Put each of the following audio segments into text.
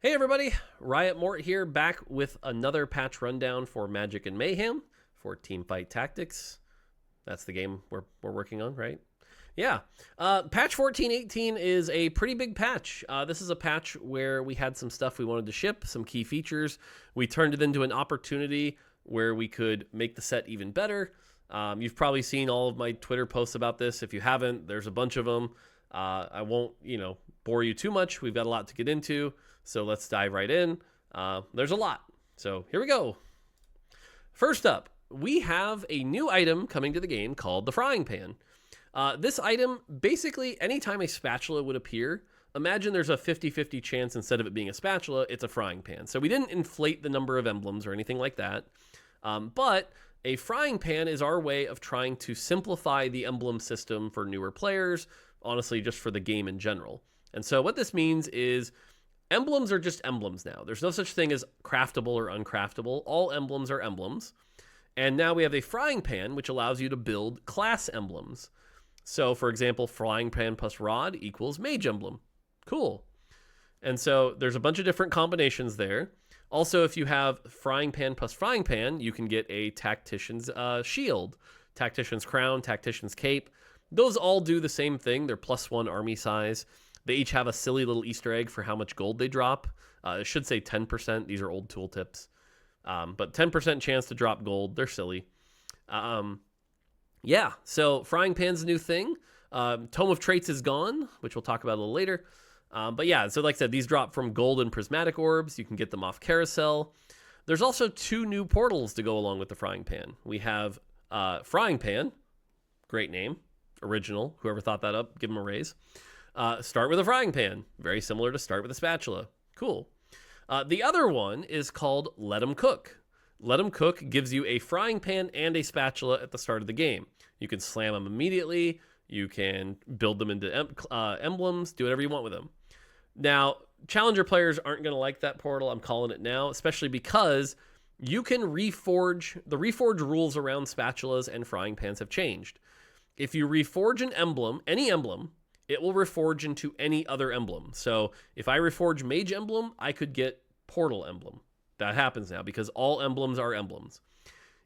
Hey everybody, Riot Mort here, back with another patch rundown for Magic and Mayhem for Teamfight Tactics. That's the game we're working on, right? Yeah. Patch 14.18 is a pretty big patch. This is a patch where we had some stuff we wanted to ship, some key features. We turned it into an opportunity where we could make the set even better. You've probably seen all of my Twitter posts about this. If you haven't, there's a bunch of them. I won't, bore you too much. We've got a lot to get into. So let's dive right in. There's a lot. So here we go. First up, we have a new item coming to the game called the Frying Pan. This item, basically, anytime a spatula would appear, imagine there's a 50-50 chance instead of it being a spatula, it's a frying pan. So we didn't inflate the number of emblems or anything like that. But a frying pan is our way of trying to simplify the emblem system for newer players, honestly, just for the game in general. And so what this means is emblems are just emblems now. There's no such thing as craftable or uncraftable. All emblems are emblems. And now we have a frying pan, which allows you to build class emblems. So, for example, frying pan plus rod equals mage emblem. Cool. And so there's a bunch of different combinations there. Also, if you have frying pan plus frying pan, you can get a tactician's shield, tactician's crown, tactician's cape. Those all do the same thing. They're +1 army size. They each have a silly little Easter egg for how much gold they drop. It should say 10%. These are old tooltips. But 10% chance to drop gold. They're silly. Yeah, so Frying Pan's a new thing. Tome of Traits is gone, which we'll talk about a little later. But yeah, so like I said, these drop from gold and prismatic orbs. You can get them off Carousel. There's also 2 new portals to go along with the Frying Pan. We have Frying Pan. Great name. Original. Whoever thought that up, give them a raise. Start with a frying pan. Very similar to start with a spatula. Cool. The other one is called Let 'em Cook. Let 'em Cook gives you a frying pan and a spatula at the start of the game. You can slam them immediately. You can build them into emblems. Do whatever you want with them. Now, challenger players aren't going to like that portal. I'm calling it now, especially because you can reforge. The reforge rules around spatulas and frying pans have changed. If you reforge an emblem, any emblem, it will reforge into any other emblem. So if I reforge Mage Emblem, I could get Portal Emblem. That happens now because all emblems are emblems.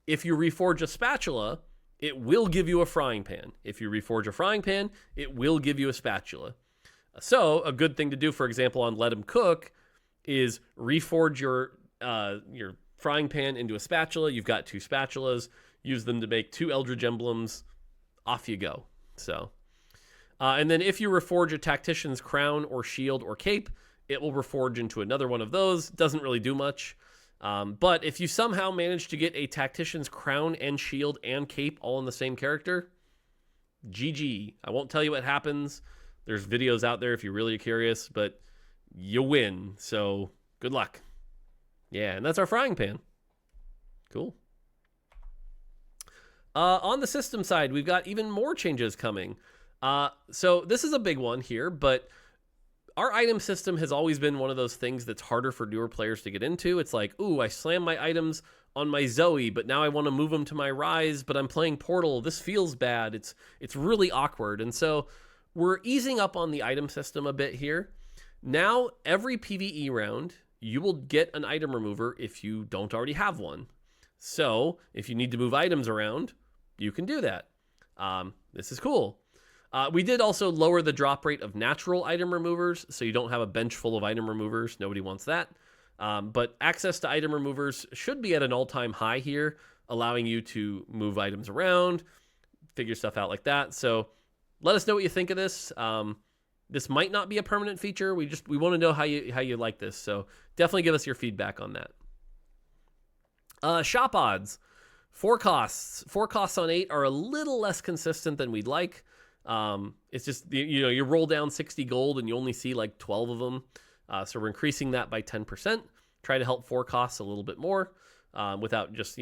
If you reforge a spatula, it will give you a frying pan. If you reforge a frying pan, it will give you a spatula. So a good thing to do, for example, on Let 'em Cook is reforge your frying pan into a spatula. You've got 2 spatulas. Use them to make 2 Eldritch Emblems. Off you go. So... and then if you reforge a tactician's crown or shield or cape, it will reforge into another one of those. Doesn't really do much. But if you somehow manage to get a tactician's crown and shield and cape all in the same character, GG. I won't tell you what happens. There's videos out there if you're really curious, but you win. So good luck. Yeah, and that's our frying pan. Cool. On the system side, we've got even more changes coming. So this is a big one here, but our item system has always been one of those things that's harder for newer players to get into. It's like, ooh, I slam my items on my Zoe, but now I want to move them to my Rise, but I'm playing Portal. This feels bad. It's really awkward. And so we're easing up on the item system a bit here. Now, every PvE round, you will get an item remover if you don't already have one. So if you need to move items around, you can do that. This is cool. We did also lower the drop rate of natural item removers, so you don't have a bench full of item removers. Nobody wants that. But access to item removers should be at an all-time high here, allowing you to move items around, figure stuff out like that. So let us know what you think of this. This might not be a permanent feature. We want to know how you like this. So definitely give us your feedback on that. Shop odds. 4 costs. 4 costs on 8 are a little less consistent than we'd like. It's just, you roll down 60 gold and you only see like 12 of them. So we're increasing that by 10%. Try to help 4 costs a little bit more without just,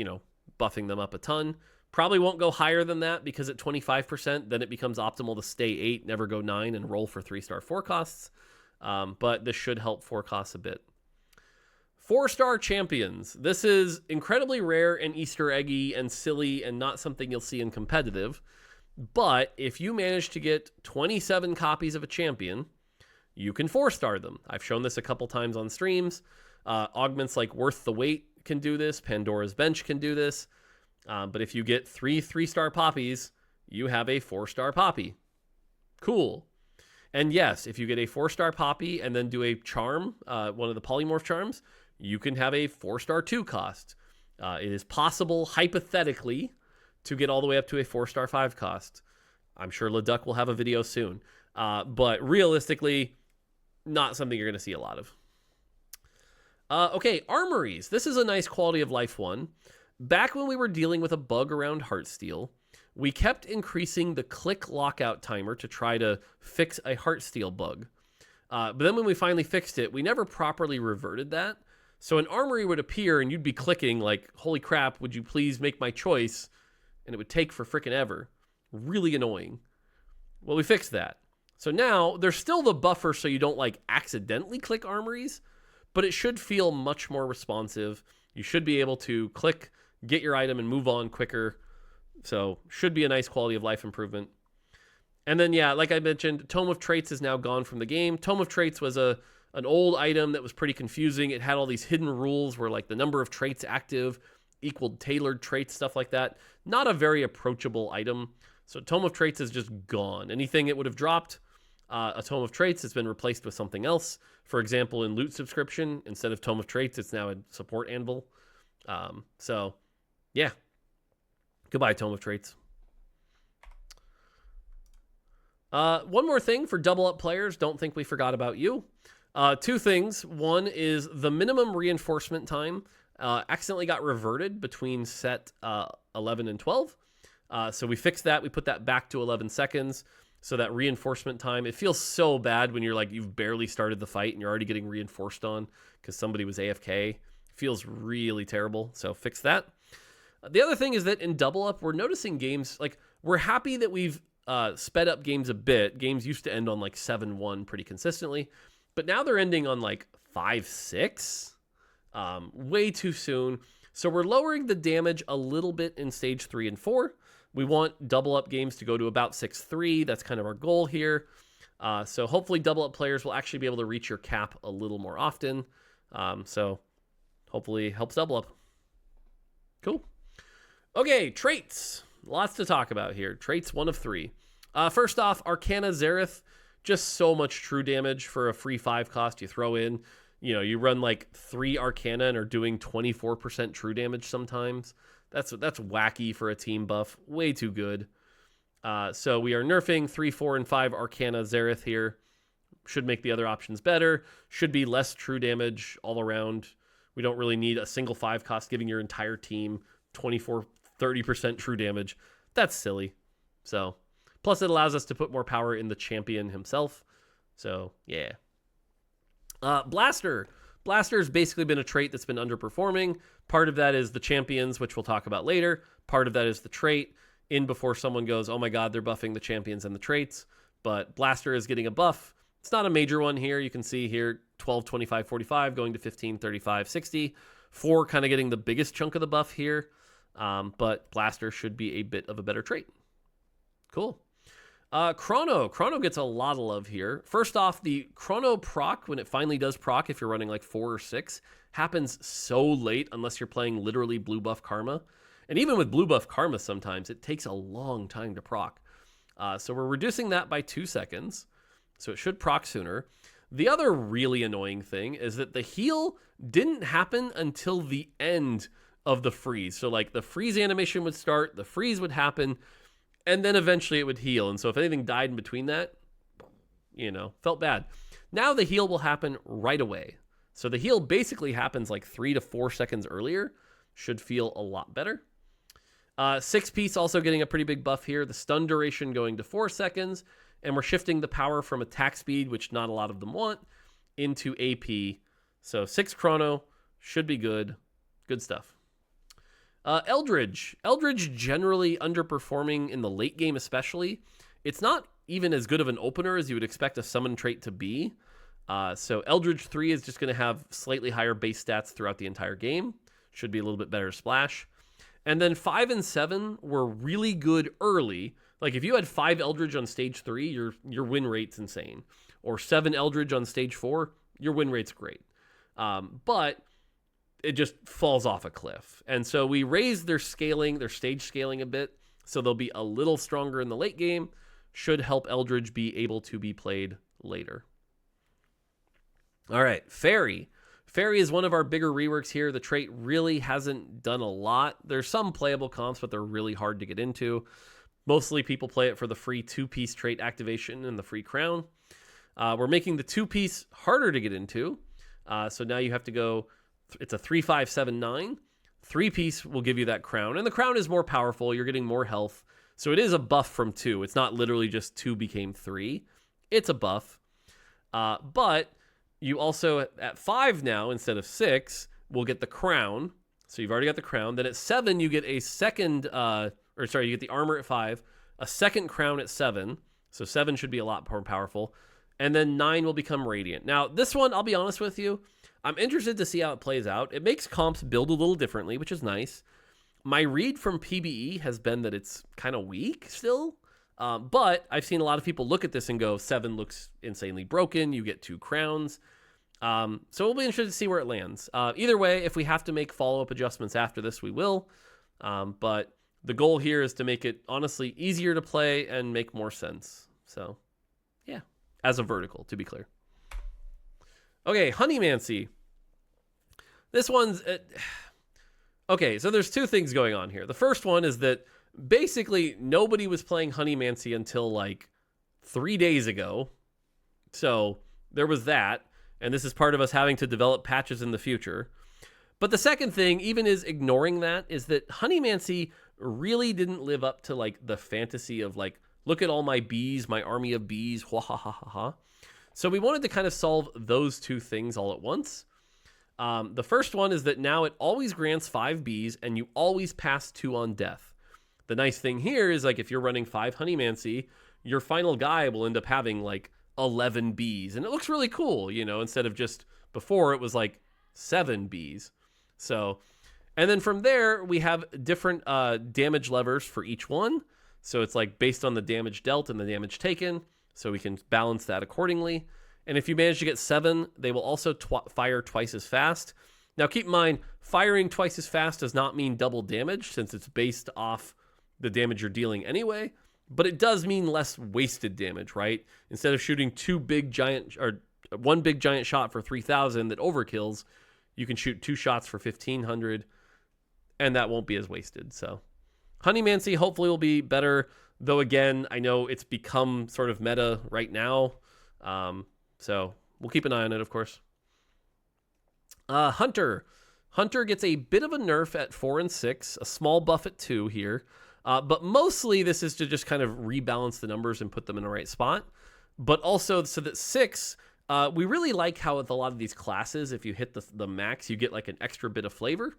buffing them up a ton. Probably won't go higher than that because at 25%, then it becomes optimal to stay 8, never go 9, and roll for 3-star 4 costs. But this should help 4 costs a bit. 4-star champions. This is incredibly rare and Easter eggy and silly and not something you'll see in competitive. But if you manage to get 27 copies of a champion, you can 4-star them. I've shown this a couple times on streams. Augments like Worth the Wait can do this. Pandora's Bench can do this. But if you get 3 3-star poppies, you have a 4-star poppy. Cool. And yes, if you get a 4-star poppy and then do a charm, one of the polymorph charms, you can have a 4-star 2 cost. It is possible, hypothetically, to get all the way up to a 4-star 5 cost. I'm sure Leduc will have a video soon. But realistically, not something you're going to see a lot of. Okay, armories. This is a nice quality of life one. Back when we were dealing with a bug around Heartsteel, we kept increasing the click lockout timer to try to fix a Heartsteel bug. But then when we finally fixed it, we never properly reverted that. So an armory would appear and you'd be clicking like, holy crap, would you please make my choice? And it would take for frickin' ever. Really annoying. Well, we fixed that. So now there's still the buffer so you don't like accidentally click armories, but it should feel much more responsive. You should be able to click, get your item, and move on quicker. So should be a nice quality of life improvement. And then, yeah, like I mentioned, Tome of Traits is now gone from the game. Tome of Traits was an old item that was pretty confusing. It had all these hidden rules where like the number of traits active equaled tailored traits, stuff like that. Not a very approachable item. So Tome of Traits is just gone. Anything it would have dropped, a Tome of Traits has been replaced with something else. For example, in Loot Subscription, instead of Tome of Traits, it's now a Support Anvil. So, yeah. Goodbye, Tome of Traits. One more thing for double up players. Don't think we forgot about you. 2 things. One is the minimum reinforcement time accidentally got reverted between set 11 and 12. So we fixed that. We put that back to 11 seconds. So that reinforcement time, it feels so bad when you're like, you've barely started the fight and you're already getting reinforced on because somebody was AFK. It feels really terrible. So fix that. The other thing is that in double up, we're noticing games, like we're happy that we've sped up games a bit. Games used to end on like 7-1 pretty consistently, but now they're ending on like 5-6, way too soon. So we're lowering the damage a little bit in stage 3 and 4. We want double up games to go to about 6-3. That's kind of our goal here. So hopefully double up players will actually be able to reach your cap a little more often. So hopefully helps double up. Cool. Okay, traits. Lots to talk about here. Traits 1 of 3. First off, Arcana Zareth. Just so much true damage for a free 5 cost you throw in. You know, you run like 3 Arcana and are doing 24% true damage sometimes. That's wacky for a team buff. Way too good. So we are nerfing 3, 4, and 5 Arcana Zareth here. Should make the other options better. Should be less true damage all around. We don't really need a single 5 cost giving your entire team 30% true damage. That's silly. So, plus it allows us to put more power in the champion himself. So, yeah. Blaster. Blaster's basically been a trait that's been underperforming. Part of that is the champions, which we'll talk about later. Part of that is the trait. In before someone goes, oh my god, they're buffing the champions and the traits. But Blaster is getting a buff. It's not a major one here. You can see here 12, 25, 45 going to 15, 35, 60. 4 kind of getting the biggest chunk of the buff here. But Blaster should be a bit of a better trait. Cool. Chrono. Chrono gets a lot of love here. First off, the Chrono proc, when it finally does proc, if you're running like 4 or 6, happens so late unless you're playing literally blue buff Karma. And even with blue buff Karma sometimes, it takes a long time to proc. So we're reducing that by 2 seconds. So it should proc sooner. The other really annoying thing is that the heal didn't happen until the end of the freeze. So like the freeze animation would start, the freeze would happen, and then eventually it would heal. And so if anything died in between that, you know, felt bad. Now the heal will happen right away. So the heal basically happens like 3 to 4 seconds earlier. Should feel a lot better. 6-piece also getting a pretty big buff here. The stun duration going to 4 seconds. And we're shifting the power from attack speed, which not a lot of them want, into AP. So 6 Chrono should be good. Good stuff. Eldridge. Eldridge generally underperforming in the late game especially. It's not even as good of an opener as you would expect a summon trait to be. So Eldridge 3 is just going to have slightly higher base stats throughout the entire game. Should be a little bit better splash. And then 5 and 7 were really good early. Like if you had 5 Eldridge on stage 3, your win rate's insane. or 7 Eldritch on stage 4, your win rate's great. But it just falls off a cliff. And so we raised their stage scaling a bit, so they'll be a little stronger in the late game. Should help Eldritch be able to be played later. All right, Fairy. Fairy is one of our bigger reworks here. The trait really hasn't done a lot. There's some playable comps, but they're really hard to get into. Mostly people play it for the free 2-piece trait activation and the free crown. We're making the 2-piece harder to get into. So now you have to go, it's a 3, 5, 7, 9. 3-piece will give you that crown. And the crown is more powerful. You're getting more health. So it is a buff from 2. It's not literally just 2 became 3. It's a buff. But you also, at 5 now, instead of 6, will get the crown. So you've already got the crown. Then at 7, you get a second, you get the armor at 5, a second crown at 7. So 7 should be a lot more powerful. And then 9 will become Radiant. Now, this one, I'll be honest with you, I'm interested to see how it plays out. It makes comps build a little differently, which is nice. My read from PBE has been that it's kind of weak still. But I've seen a lot of people look at this and go, 7 looks insanely broken. You get 2 crowns. So we'll be interested to see where it lands. Either way, if we have to make follow-up adjustments after this, we will. But the goal here is to make it, honestly, easier to play and make more sense. So, yeah, as a vertical, to be clear. Okay, Honeymancy. This one's... Okay, so there's 2 things going on here. The first one is that basically nobody was playing Honeymancy until like 3 days ago. So there was that. And this is part of us having to develop patches in the future. But the second thing, even is ignoring that, is that Honeymancy really didn't live up to like the fantasy of like, look at all my bees, my army of bees, ha ha ha ha ha. So we wanted to kind of solve those 2 things all at once. The first one is that now it always grants 5 bees and you always pass 2 on death. The nice thing here is like if you're running 5 Honeymancy, your final guy will end up having like 11 bees. And it looks really cool, you know, instead of just before it was like 7 bees. So, and then from there we have different damage levers for each one. So it's like based on the damage dealt and the damage taken. So we can balance that accordingly. And if you manage to get 7, they will also fire twice as fast. Now keep in mind, firing twice as fast does not mean double damage since it's based off the damage you're dealing anyway. But it does mean less wasted damage, right? Instead of shooting 1 big giant shot for 3,000 that overkills, you can shoot 2 shots for 1,500, and that won't be as wasted. So Honeymancy hopefully will be better, though again, I know it's become sort of meta right now. So we'll keep an eye on it, of course. Hunter. Hunter gets a bit of a nerf at 4 and 6, a small buff at 2 here. But mostly this is to just kind of rebalance the numbers and put them in the right spot. But also so that 6, we really like how with a lot of these classes, if you hit the max, you get like an extra bit of flavor.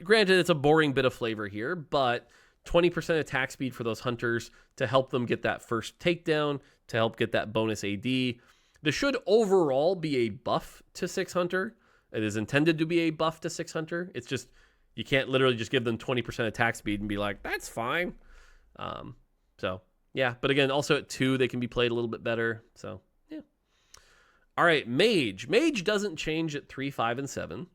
Granted, it's a boring bit of flavor here, but 20% attack speed for those hunters to help them get that first takedown, to help get that bonus AD. This should overall be a buff to 6 Hunter. It is intended to be a buff to 6 Hunter. It's just, you can't literally just give them 20% attack speed and be like, that's fine. So, yeah. But again, also at 2, they can be played a little bit better. So, yeah. All right, Mage. Mage doesn't change at 3, 5, and 7.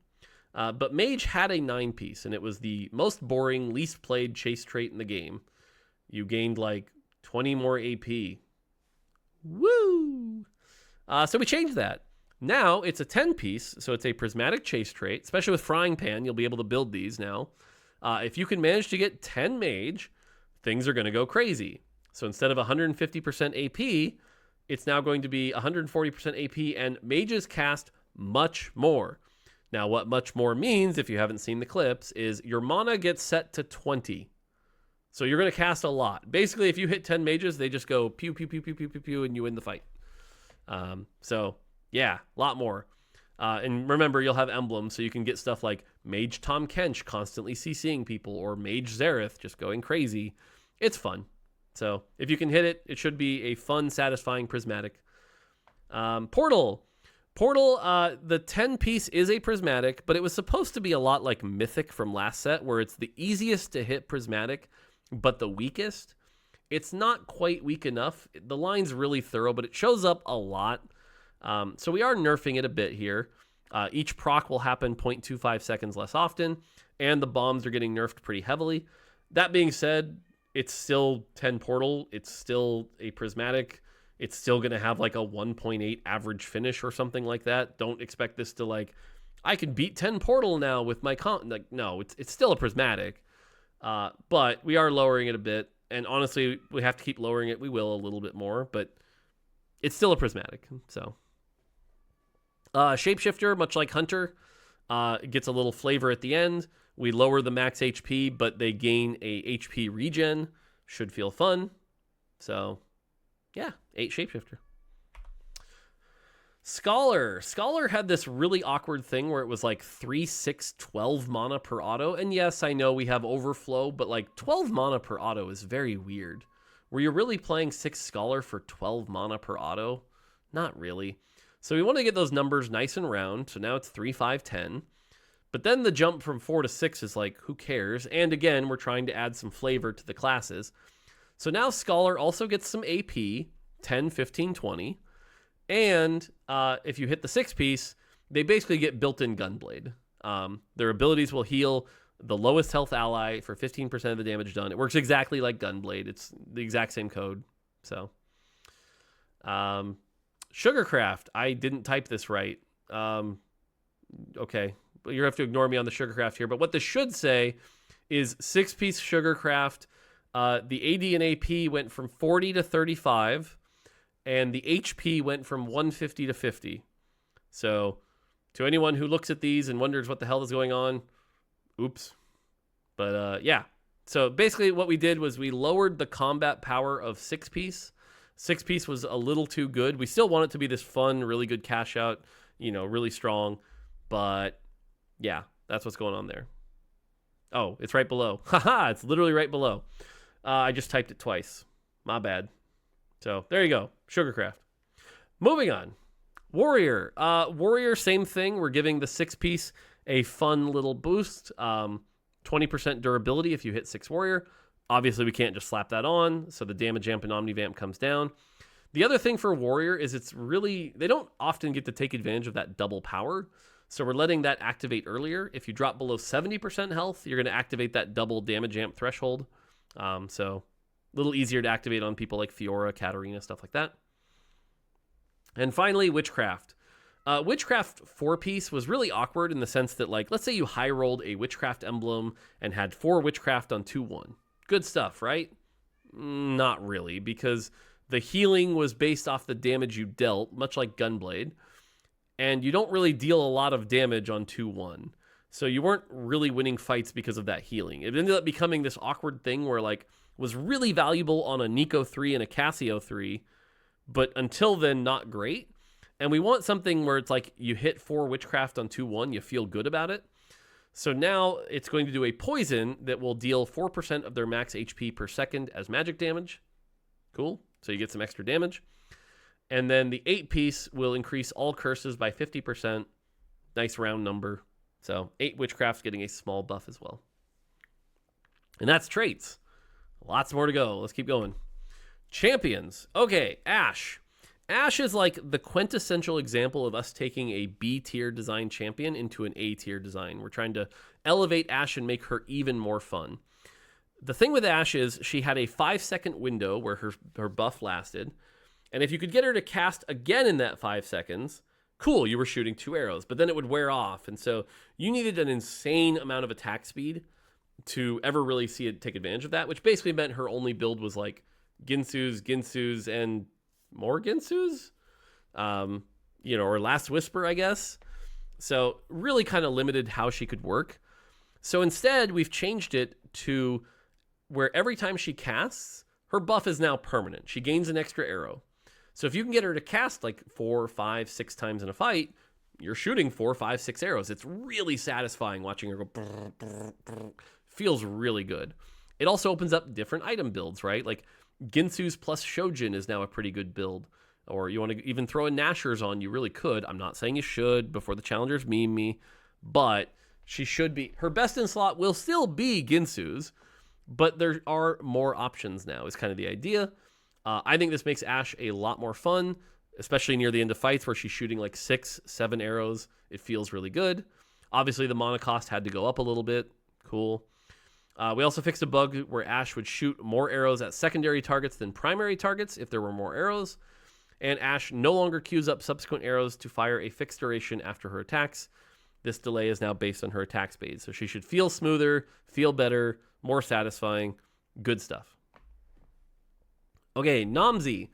But Mage had a 9-piece, and it was the most boring, least played chase trait in the game. You gained like 20 more AP. Woo! So we changed that. Now it's a 10-piece, so it's a prismatic chase trait. Especially with Frying Pan, you'll be able to build these now. If you can manage to get 10 Mage, things are going to go crazy. So instead of 150% AP, it's now going to be 140% AP, and Mages cast much more. Now, what much more means, if you haven't seen the clips, is your mana gets set to 20. So you're going to cast a lot. Basically, if you hit 10 mages, they just go pew, pew, pew, pew, pew, pew, pew, and you win the fight. So, yeah, a lot more. And remember, you'll have emblems, so you can get stuff like Mage Tom Kench constantly CCing people, or Mage Zareth just going crazy. It's fun. So if you can hit it, it should be a fun, satisfying prismatic. Portal. Portal, the 10-piece is a prismatic, but it was supposed to be a lot like Mythic from last set, where it's the easiest to hit prismatic, but the weakest. It's not quite weak enough. The line's really thorough, but it shows up a lot. So we are nerfing it a bit here. Each proc will happen 0.25 seconds less often, and the bombs are getting nerfed pretty heavily. That being said, it's still 10 portal. It's still a prismatic. It's still going to have like a 1.8 average finish or something like that. Don't expect this to like, I can beat 10 portal now with my like, no, it's still a prismatic. But we are lowering it a bit. And honestly, we have to keep lowering it. We will a little bit more, but it's still a prismatic. So Shapeshifter, much like Hunter, gets a little flavor at the end. We lower the max HP, but they gain a HP regen. Should feel fun. So, yeah, 8 Shapeshifter. Scholar had this really awkward thing where it was like 3, 6, 12 mana per auto. And yes, I know we have overflow, but like 12 mana per auto is very weird. Were you really playing 6 Scholar for 12 mana per auto? Not really. So we want to get those numbers nice and round. So now it's 3, 5, 10. But then the jump from 4 to 6 is like, who cares? And again, we're trying to add some flavor to the classes. So now Scholar also gets some AP, 10, 15, 20. And if you hit the 6-piece, they basically get built-in Gunblade. Their abilities will heal the lowest health ally for 15% of the damage done. It works exactly like Gunblade. It's the exact same code. So, Sugarcraft. I didn't type this right. Okay. You have to ignore me on the Sugarcraft here. But what this should say is 6-piece Sugarcraft. The AD and AP went from 40 to 35. And the HP went from 150 to 50. So, to anyone who looks at these and wonders what the hell is going on, oops. But, yeah. So, basically what we did was we lowered the combat power of 6-piece. 6-piece was a little too good. We still want it to be this fun, really good cash out, really strong. But, yeah, that's what's going on there. Oh, it's right below. Haha, it's literally right below. I just typed it twice. My bad. So, there you go. Sugarcraft. Moving on. Warrior. Warrior, same thing. We're giving the 6-piece a fun little boost. 20% durability if you hit 6 Warrior. Obviously, we can't just slap that on, so the damage amp and Omnivamp comes down. The other thing for Warrior is they don't often get to take advantage of that double power, so we're letting that activate earlier. If you drop below 70% health, you're going to activate that double damage amp threshold. So a little easier to activate on people like Fiora, Katarina, stuff like that. And finally, Witchcraft. Witchcraft 4-piece was really awkward in the sense that, like, let's say you high rolled a Witchcraft emblem and had 4 Witchcraft on 2-1. Good stuff, right? Not really, because the healing was based off the damage you dealt, much like Gunblade, and you don't really deal a lot of damage on 2-1. So you weren't really winning fights because of that healing. It ended up becoming this awkward thing where, like, was really valuable on a Nico 3 and a Cassio 3, but until then, not great. And we want something where it's like you hit 4 Witchcraft on 2-1, you feel good about it. So now it's going to do a poison that will deal 4% of their max HP per second as magic damage. Cool. So you get some extra damage. And then the 8-piece will increase all curses by 50%. Nice round number. So 8 Witchcraft's getting a small buff as well. And that's traits. Lots more to go. Let's keep going. Champions. Okay, Ashe. Ashe is like the quintessential example of us taking a B-tier design champion into an A-tier design. We're trying to elevate Ashe and make her even more fun. The thing with Ashe is she had a 5-second window where her buff lasted. And if you could get her to cast again in that 5 seconds, cool, you were shooting 2 arrows. But then it would wear off. And so you needed an insane amount of attack speed to ever really see it take advantage of that, which basically meant her only build was like Ginsu's, and more Ginsu's, or Last Whisper, I guess. So really kind of limited how she could work. So instead, we've changed it to where every time she casts, her buff is now permanent. She gains an extra arrow. So if you can get her to cast like 4, 5, 6 times in a fight, you're shooting 4, 5, 6 arrows. It's really satisfying watching her go. Brr, brr, brr. Feels really good. It also opens up different item builds, right? Like Ginsu's plus Shojin is now a pretty good build. Or you want to even throw in Nashor's on, you really could. I'm not saying you should before the challengers meme me, but she should be. Her best in slot will still be Ginsu's, but there are more options now is kind of the idea. I think this makes Ashe a lot more fun, especially near the end of fights where she's shooting like 6-7 arrows. It feels really good. Obviously, the mana cost had to go up a little bit. Cool. We also fixed a bug where Ashe would shoot more arrows at secondary targets than primary targets if there were more arrows. And Ashe no longer queues up subsequent arrows to fire a fixed duration after her attacks. This delay is now based on her attack speed. So she should feel smoother, feel better, more satisfying. Good stuff. Okay, Namzi.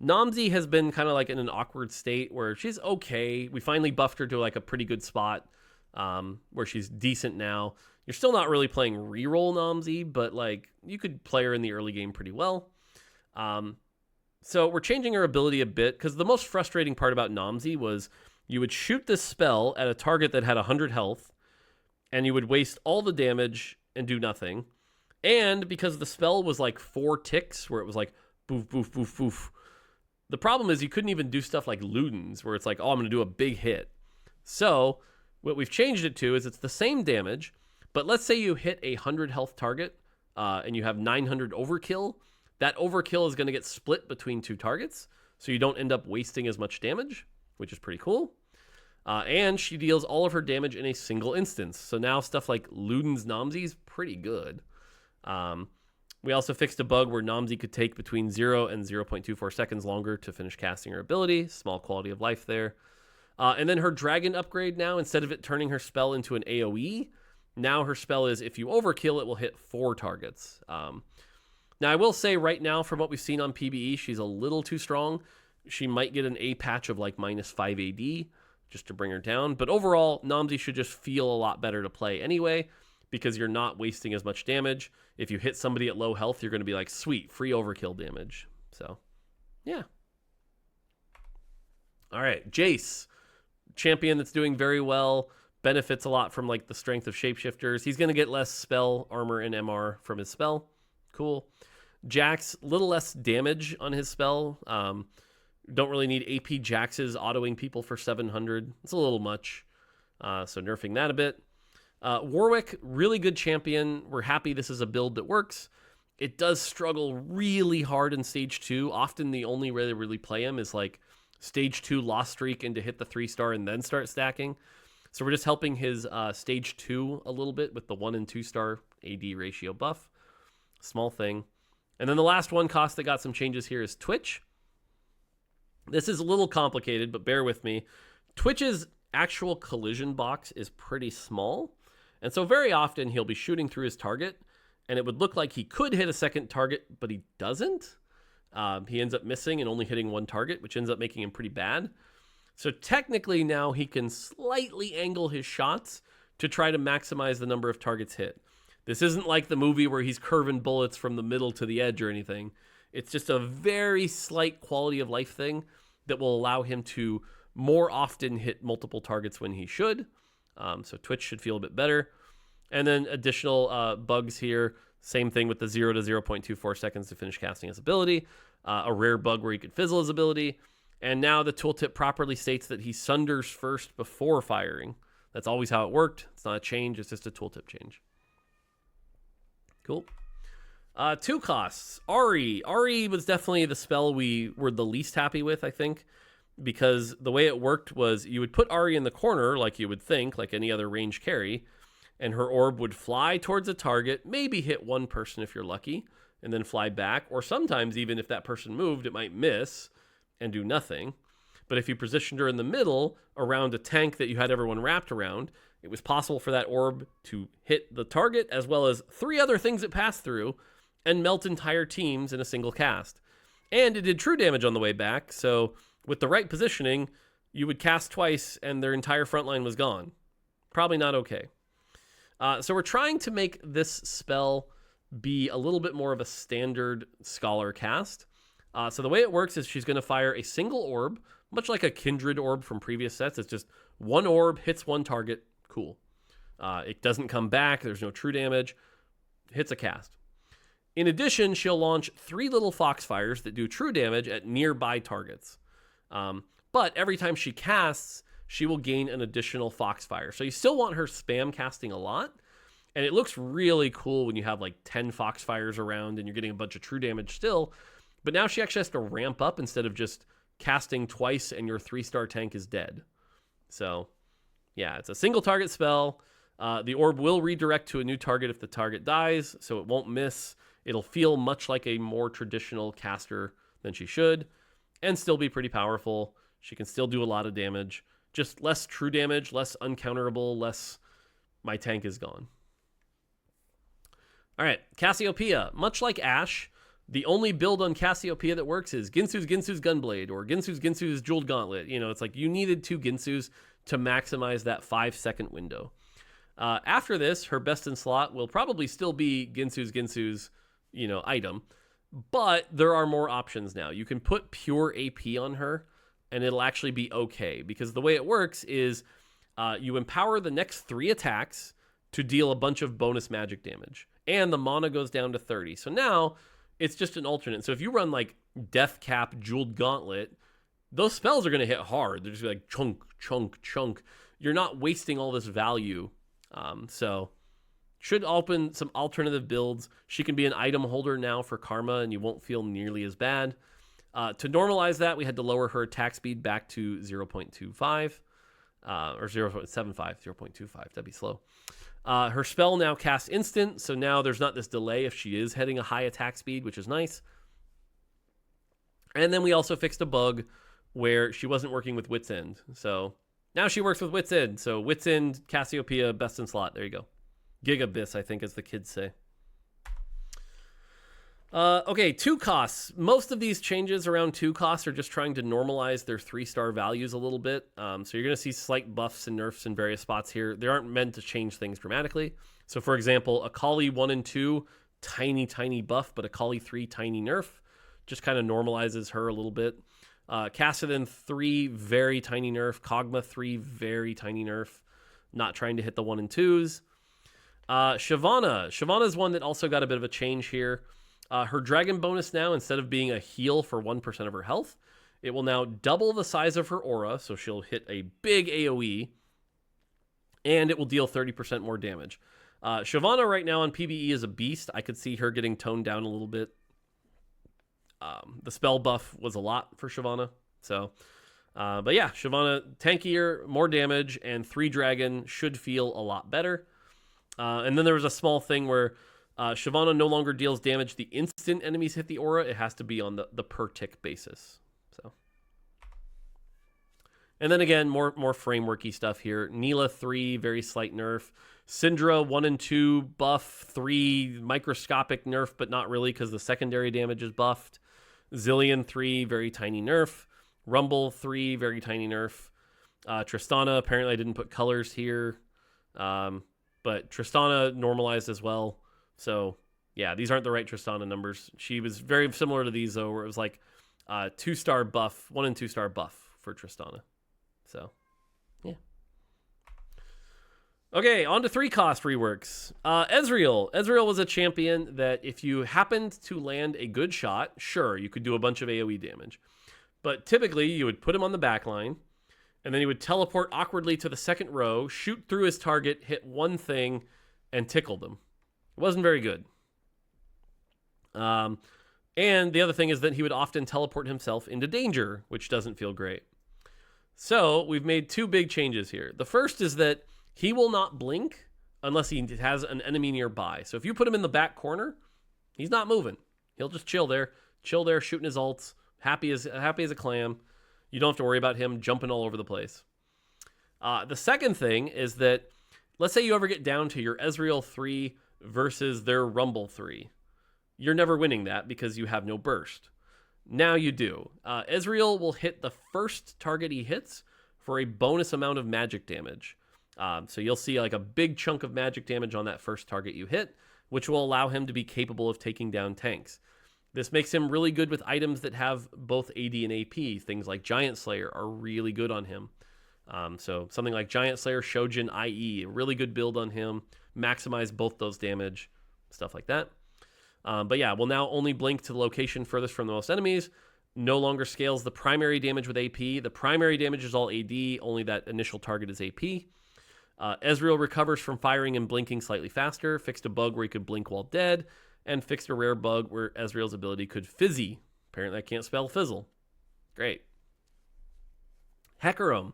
Namzi has been kind of like in an awkward state where she's okay. We finally buffed her to like a pretty good spot where she's decent now. You're still not really playing reroll Namzi, but like you could play her in the early game pretty well. So we're changing her ability a bit because the most frustrating part about Namzi was you would shoot this spell at a target that had 100 health and you would waste all the damage and do nothing. And because the spell was like 4 ticks where it was like boof, boof, boof, boof. The problem is you couldn't even do stuff like Ludens where it's like, oh, I'm going to do a big hit. So what we've changed it to is it's the same damage, but let's say you hit a 100 health target and you have 900 overkill. That overkill is going to get split between 2 targets, so you don't end up wasting as much damage, which is pretty cool. And she deals all of her damage in a single instance. So now stuff like Luden's Namzi is pretty good. We also fixed a bug where Namzi could take between 0 and 0.24 seconds longer to finish casting her ability. Small quality of life there. And then her dragon upgrade now, instead of it turning her spell into an AoE, now her spell is if you overkill, it will hit 4 targets. Now, I will say right now, from what we've seen on PBE, she's a little too strong. She might get an A patch of like -5 AD just to bring her down. But overall, Namzi should just feel a lot better to play anyway because you're not wasting as much damage. If you hit somebody at low health, you're going to be like, sweet, free overkill damage. So, yeah. All right, Jace, champion that's doing very well, benefits a lot from like the strength of shapeshifters. He's going to get less spell, armor, and MR from his spell. Cool. Jax, little less damage on his spell. Don't really need AP Jax's autoing people for 700. It's a little much. So nerfing that a bit. Warwick, really good champion. We're happy this is a build that works. It does struggle really hard in Stage 2. Often the only way to really play him is like Stage 2 lost streak and to hit the 3-star and then start stacking. So we're just helping his Stage 2 a little bit with the 1 and 2-star AD ratio buff. Small thing. And then the last one cost that got some changes here is Twitch. This is a little complicated, but bear with me. Twitch's actual collision box is pretty small. And so very often he'll be shooting through his target, and it would look like he could hit a second target, but he doesn't. He ends up missing and only hitting 1 target, which ends up making him pretty bad. So technically now he can slightly angle his shots to try to maximize the number of targets hit. This isn't like the movie where he's curving bullets from the middle to the edge or anything. It's just a very slight quality of life thing that will allow him to more often hit multiple targets when he should. So Twitch should feel a bit better. And then additional bugs here. Same thing with the 0 to 0.24 seconds to finish casting his ability. A rare bug where he could fizzle his ability. And now the tooltip properly states that he sunders first before firing. That's always how it worked. It's not a change. It's just a tooltip change. Cool. 2 costs. Ahri. Ahri was definitely the spell we were the least happy with, I think, because the way it worked was you would put Ahri in the corner, like you would think, like any other range carry, and her orb would fly towards a target, maybe hit 1 person if you're lucky, and then fly back, or sometimes even if that person moved, it might miss and do nothing. But if you positioned her in the middle around a tank that you had everyone wrapped around, it was possible for that orb to hit the target as well as 3 other things it passed through and melt entire teams in a single cast. And it did true damage on the way back, so with the right positioning, you would cast twice and their entire front line was gone. Probably not okay. So we're trying to make this spell be a little bit more of a standard Scholar cast. So the way it works is she's going to fire a single orb, much like a Kindred orb from previous sets. It's just 1 orb, hits 1 target, cool. It doesn't come back, there's no true damage, hits a cast. In addition, she'll launch 3 little Foxfires that do true damage at nearby targets. But every time she casts, she will gain an additional Foxfire. So you still want her spam casting a lot. And it looks really cool when you have like 10 Foxfires around and you're getting a bunch of true damage still. But now she actually has to ramp up instead of just casting twice and your 3-star tank is dead. So, yeah, it's a single target spell. The orb will redirect to a new target if the target dies, so it won't miss. It'll feel much like a more traditional caster than she should, and still be pretty powerful. She can still do a lot of damage. Just less true damage, less uncounterable, less my tank is gone. All right, Cassiopeia. Much like Ashe, the only build on Cassiopeia that works is Ginsu's Gunblade or Ginsu's Jeweled Gauntlet. You know, it's like you needed 2 Ginsus to maximize that 5-second window. After this, her best in slot will probably still be Ginsu's, item. But there are more options now. You can put pure AP on her, and it'll actually be okay. Because the way it works is you empower the next 3 attacks to deal a bunch of bonus magic damage. And the mana goes down to 30. So now it's just an alternate. So if you run like Death Cap, Jeweled Gauntlet, those spells are going to hit hard. They're just like chunk, chunk, chunk. You're not wasting all this value. So should open some alternative builds. She can be an item holder now for Karma, and you won't feel nearly as bad. To normalize that, we had to lower her attack speed back to 0.25. Or 0.75, 0.25. That'd be slow. Her spell now casts instant, so now there's not this delay if she is heading a high attack speed, which is nice. And then we also fixed a bug where she wasn't working with Wit's End. So now she works with Wit's End. So Wit's End, Cassiopeia, best in slot. There you go. Gigabyss, I think, as the kids say. Okay, 2 costs. Most of these changes around 2 costs are just trying to normalize their 3-star values a little bit. So you're going to see slight buffs and nerfs in various spots here. They aren't meant to change things dramatically. So for example, Akali 1 and 2, tiny, tiny buff, but Akali 3, tiny nerf. Just kind of normalizes her a little bit. Kassadin 3, very tiny nerf. Kog'Maw 3, very tiny nerf. Not trying to hit the 1 and 2s. Shyvana. Shyvana's one that also got a bit of a change here. Her dragon bonus now, instead of being a heal for 1% of her health, it will now double the size of her aura, so she'll hit a big AoE, and it will deal 30% more damage. Shyvana right now on PBE is a beast. I could see her getting toned down a little bit. The spell buff was a lot for Shyvana, so... but yeah, Shyvana, tankier, more damage, and 3 dragon should feel a lot better. And then there was a small thing where Shyvana no longer deals damage the instant enemies hit the aura. It has to be on the per tick basis. So, and then again, more frameworky stuff here. Neela 3, very slight nerf. Syndra 1 and 2 buff, 3 microscopic nerf, but not really because the secondary damage is buffed. Zillion 3, very tiny nerf. Rumble 3, very tiny nerf. Tristana, apparently I didn't put colors here. But Tristana normalized as well. So, yeah, these aren't the right Tristana numbers. She was very similar to these, though, where it was like 2-star buff, 1 and 2-star buff for Tristana. So, yeah. Okay, on to 3-cost reworks. Ezreal. Ezreal was a champion that if you happened to land a good shot, sure, you could do a bunch of AoE damage. But typically, you would put him on the back line, and then he would teleport awkwardly to the second row, shoot through his target, hit one thing, and tickle them. It wasn't very good. And the other thing is that he would often teleport himself into danger, which doesn't feel great. So we've made 2 big changes here. The first is that he will not blink unless he has an enemy nearby. So if you put him in the back corner, he's not moving. He'll just chill there, shooting his ults, happy as a clam. You don't have to worry about him jumping all over the place. The second thing is that, let's say you ever get down to your Ezreal 3 versus their Rumble 3. You're never winning that because you have no burst. Now you do. Ezreal will hit the first target he hits for a bonus amount of magic damage. So you'll see like a big chunk of magic damage on that first target you hit, which will allow him to be capable of taking down tanks. This makes him really good with items that have both AD and AP. Things like Giant Slayer are really good on him. So something like Giant Slayer, Shojin, IE, a really good build on him. Maximize both those damage, stuff like that. But yeah, we'll now only blink to the location furthest from the most enemies. No longer scales the primary damage with AP. The primary damage is all AD, only that initial target is AP. Ezreal recovers from firing and blinking slightly faster, fixed a bug where he could blink while dead, and fixed a rare bug where Ezreal's ability could fizzy. Apparently I can't spell fizzle. Great. Hecarim.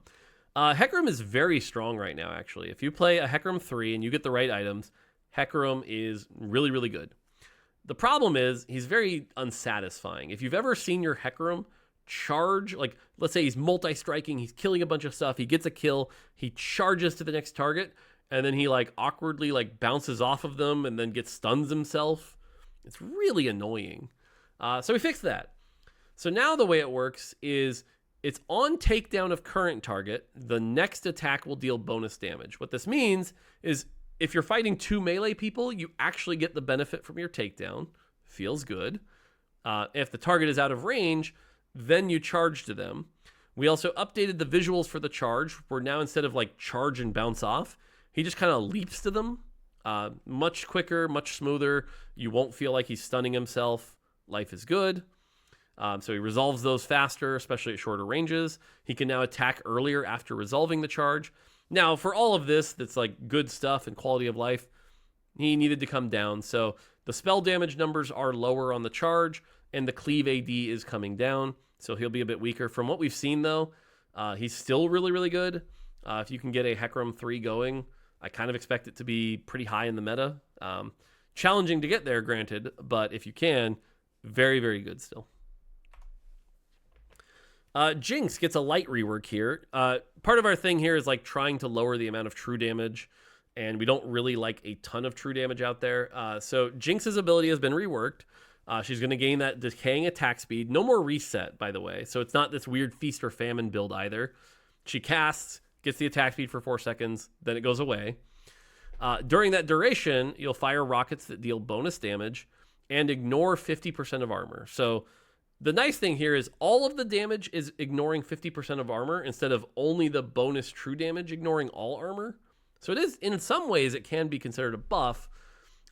Hecarim is very strong right now, actually. If you play a Hecarim 3 and you get the right items, Hecarim is really, really good. The problem is he's very unsatisfying. If you've ever seen your Hecarim charge, like let's say he's multi-striking, he's killing a bunch of stuff, he gets a kill, he charges to the next target, and then he like awkwardly like bounces off of them and then gets stuns himself. It's really annoying. So we fixed that. So now the way it works is it's on takedown of current target, the next attack will deal bonus damage. What this means is if you're fighting 2 melee people, you actually get the benefit from your takedown. Feels good. If the target is out of range, then you charge to them. We also updated the visuals for the charge, where now instead of like charge and bounce off, he just kind of leaps to them. Much quicker, much smoother. You won't feel like he's stunning himself. Life is good. So he resolves those faster, especially at shorter ranges. He can now attack earlier after resolving the charge. Now, for all of this, that's like good stuff and quality of life, he needed to come down. So the spell damage numbers are lower on the charge, and the cleave AD is coming down. So he'll be a bit weaker. From what we've seen, though, he's still really, really good. If you can get a Hecarim 3 going, I kind of expect it to be pretty high in the meta. Challenging to get there, granted, but if you can, very, very good still. Jinx gets a light rework here. Part of our thing here is like trying to lower the amount of true damage, and we don't really like a ton of true damage out there. So Jinx's ability has been reworked. She's going to gain that decaying attack speed. No more reset, by the way. So it's not this weird feast or famine build either. She casts, gets the attack speed for 4 seconds, then it goes away. During that duration, you'll fire rockets that deal bonus damage and ignore 50% of armor. So the nice thing here is all of the damage is ignoring 50% of armor instead of only the bonus true damage ignoring all armor. So it is, in some ways, it can be considered a buff,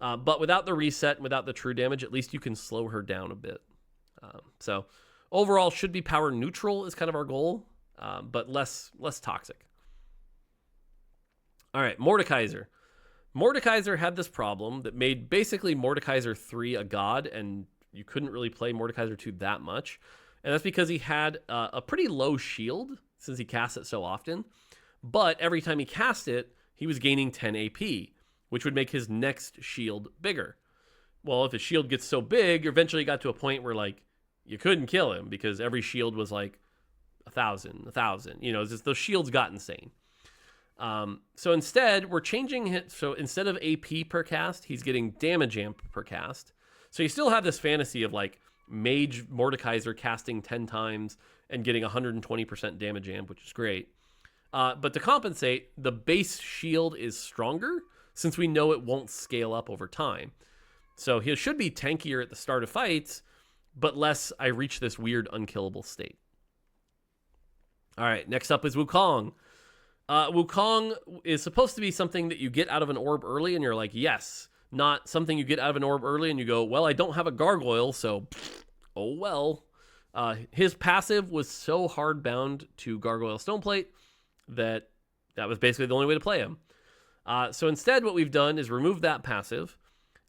but without the reset and without the true damage, at least you can slow her down a bit. So overall, should be power neutral is kind of our goal, but less toxic. All right, Mordekaiser. Mordekaiser had this problem that made basically Mordekaiser 3 a god, and you couldn't really play Mordekaiser 2 that much. And that's because he had a pretty low shield since he cast it so often. But every time he cast it, he was gaining 10 AP, which would make his next shield bigger. Well, if his shield gets so big, eventually got to a point where like you couldn't kill him because every shield was like 1,000. You know, just those shields got insane. So instead, we're changing it. So instead of AP per cast, he's getting damage amp per cast. So you still have this fantasy of like Mage Mordekaiser casting 10 times and getting 120% damage amp, which is great. But to compensate, the base shield is stronger since we know it won't scale up over time. So he should be tankier at the start of fights, but less I reach this weird unkillable state. All right, next up is Wukong. Wukong is supposed to be something that you get out of an orb early and you're like, yes. Not something you get out of an orb early and you go, well, I don't have a gargoyle, so oh well. His passive was so hard bound to Gargoyle Stoneplate that was basically the only way to play him. So instead, what we've done is remove that passive,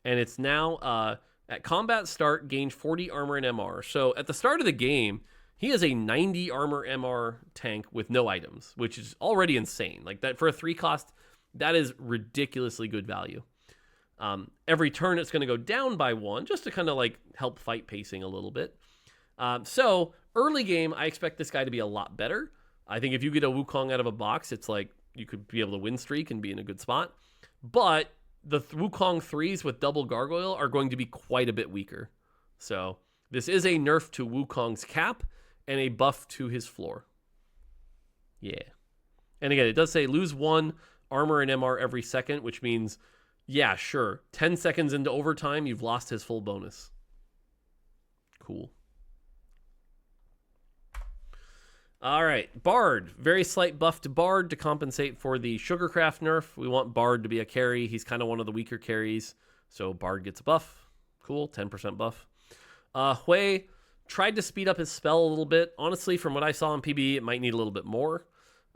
and it's now at combat start, gain 40 armor and MR. So at the start of the game, he is a 90 armor MR tank with no items, which is already insane. Like that for a 3 cost, that is ridiculously good value. Every turn it's going to go down by 1 just to kind of like help fight pacing a little bit. So early game, I expect this guy to be a lot better. I think if you get a Wukong out of a box, it's like you could be able to win streak and be in a good spot. But the Wukong 3s with double gargoyle are going to be quite a bit weaker. So this is a nerf to Wukong's cap and a buff to his floor. Yeah. And again, it does say lose 1 armor and MR every second, which means yeah, sure. 10 seconds into overtime, you've lost his full bonus. Cool. All right, Bard. Very slight buff to Bard to compensate for the Sugarcraft nerf. We want Bard to be a carry. He's kind of one of the weaker carries, so Bard gets a buff. Cool, 10% buff. Hui tried to speed up his spell a little bit. Honestly, from what I saw in PBE, it might need a little bit more,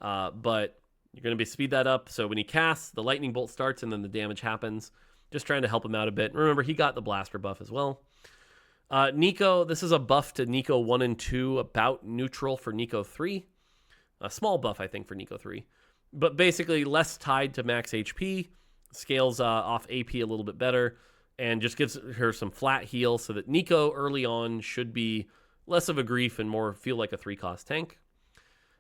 but You're going to be speed that up. So when he casts, the lightning bolt starts and then the damage happens. Just trying to help him out a bit. Remember, he got the blaster buff as well. Nico, this is a buff to Nico 1 and 2, about neutral for Nico 3. A small buff, I think, for Nico 3. But basically less tied to max HP, scales off AP a little bit better, and just gives her some flat heal so that Nico early on should be less of a grief and more feel like a 3-cost tank.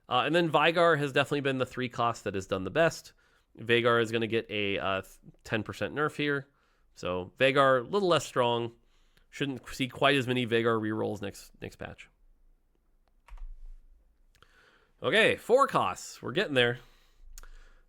And then Veigar has definitely been the 3-cost that has done the best. Veigar is going to get a 10% nerf here. So Veigar, a little less strong. Shouldn't see quite as many Veigar rerolls next patch. Okay, 4 costs. We're getting there.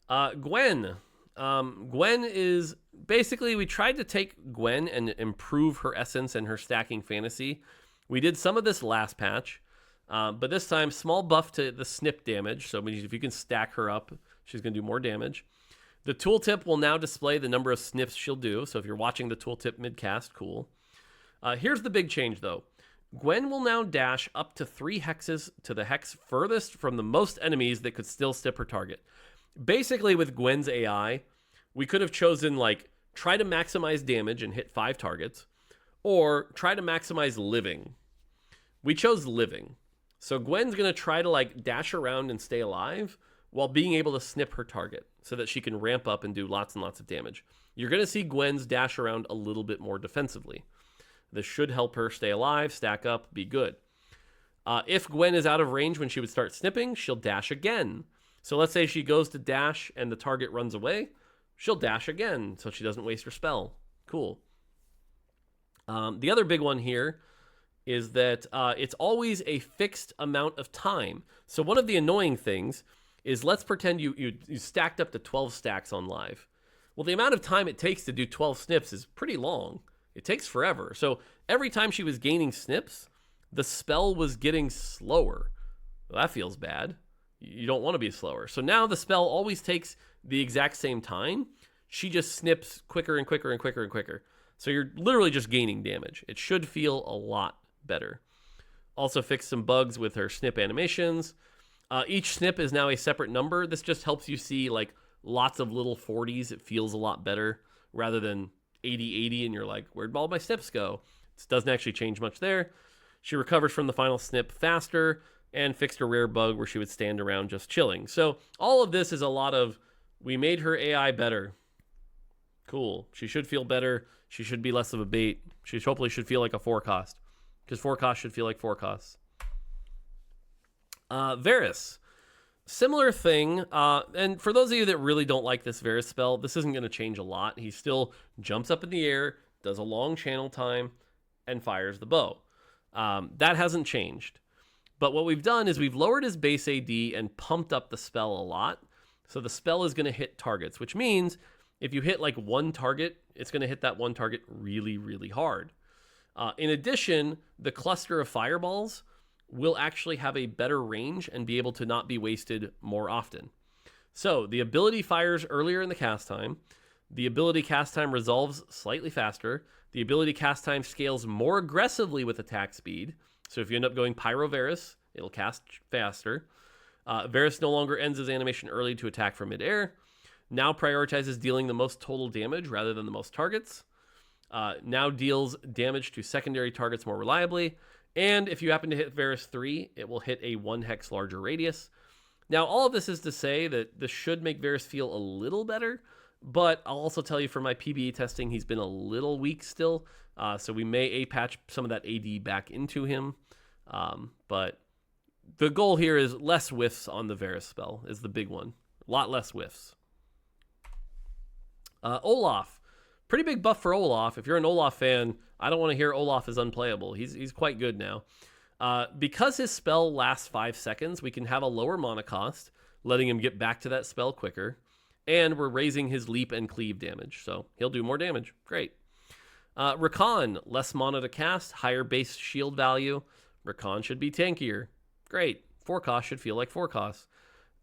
Gwen. Gwen is basically, we tried to take Gwen and improve her essence and her stacking fantasy. We did some of this last patch, but this time small buff to the snip damage. So if you can stack her up, she's going to do more damage. The tooltip will now display the number of snips she'll do. So if you're watching the tooltip mid-cast, cool. Here's the big change though. Gwen will now dash up to 3 hexes to the hex furthest from the most enemies that could still snip her target. Basically, with Gwen's AI, we could have chosen, like, try to maximize damage and hit 5 targets, or try to maximize living. We chose living. So Gwen's going to try to, like, dash around and stay alive while being able to snip her target so that she can ramp up and do lots and lots of damage. You're going to see Gwen's dash around a little bit more defensively. This should help her stay alive, stack up, be good. If Gwen is out of range when she would start snipping, she'll dash again. So let's say she goes to dash and the target runs away. She'll dash again so she doesn't waste her spell. Cool. The other big one here is that it's always a fixed amount of time. So one of the annoying things is, let's pretend you stacked up to 12 stacks on live. Well, the amount of time it takes to do 12 snips is pretty long. It takes forever. So every time she was gaining snips, the spell was getting slower. Well, that feels bad. You don't want to be slower. So now the spell always takes the exact same time. She just snips quicker and quicker and quicker and quicker. So you're literally just gaining damage. It should feel a lot better. Also fixed some bugs with her snip animations. Each snip is now a separate number. This just helps you see like lots of little 40s. It feels a lot better rather than 80-80 and you're like, where'd all my snips go? It doesn't actually change much there. She recovers from the final snip faster, and fixed a rare bug where she would stand around just chilling. So all of this is a lot of, we made her AI better. Cool. She should feel better. She should be less of a bait. She hopefully should feel like a 4-cost, because 4-cost should feel like 4-costs. Varus. Similar thing. And for those of you that really don't like this Varus spell, this isn't going to change a lot. He still jumps up in the air, does a long channel time, and fires the bow. That hasn't changed. But what we've done is we've lowered his base AD and pumped up the spell a lot. So the spell is going to hit targets, which means if you hit like one target, it's going to hit that one target really, really hard. In addition, the cluster of fireballs will actually have a better range and be able to not be wasted more often. So the ability fires earlier in the cast time. The ability cast time resolves slightly faster. The ability cast time scales more aggressively with attack speed. So if you end up going Pyro Varus, it'll cast faster. Varus no longer ends his animation early to attack from midair. Now prioritizes dealing the most total damage rather than the most targets. Now deals damage to secondary targets more reliably. And if you happen to hit Varus 3, it will hit a 1 hex larger radius. Now all of this is to say that this should make Varus feel a little better, but I'll also tell you from my PBE testing, he's been a little weak still. So we may A-patch some of that AD back into him. But the goal here is less whiffs on the Varus spell is the big one. A lot less whiffs. Olaf. Pretty big buff for Olaf. If you're an Olaf fan, I don't want to hear Olaf is unplayable. He's quite good now. Because his spell lasts 5 seconds, we can have a lower mana cost, letting him get back to that spell quicker. And we're raising his leap and cleave damage. So he'll do more damage. Great. Rakan, less mana to cast, higher base shield value. Rakan should be tankier. Great. 4-cost should feel like 4-cost.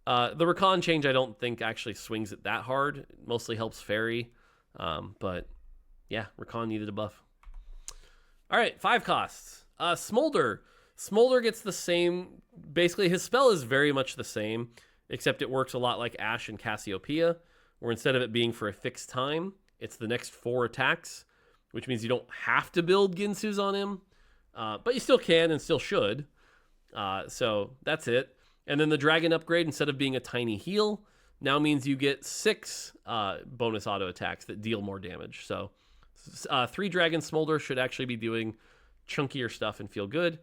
The Rakan change I don't think actually swings it that hard. It mostly helps Fairy. But yeah, Rakan needed a buff. All right, 5 costs. Smolder. Smolder gets the same. Basically, his spell is very much the same. except it works a lot like Ashe and Cassiopeia, where instead of it being for a fixed time, it's the next 4 attacks, which means you don't have to build Ginsus on him, but you still can and still should. So that's it. And then the dragon upgrade, instead of being a tiny heal, now means you get 6 bonus auto attacks that deal more damage. So 3 dragon smolder should actually be doing chunkier stuff and feel good.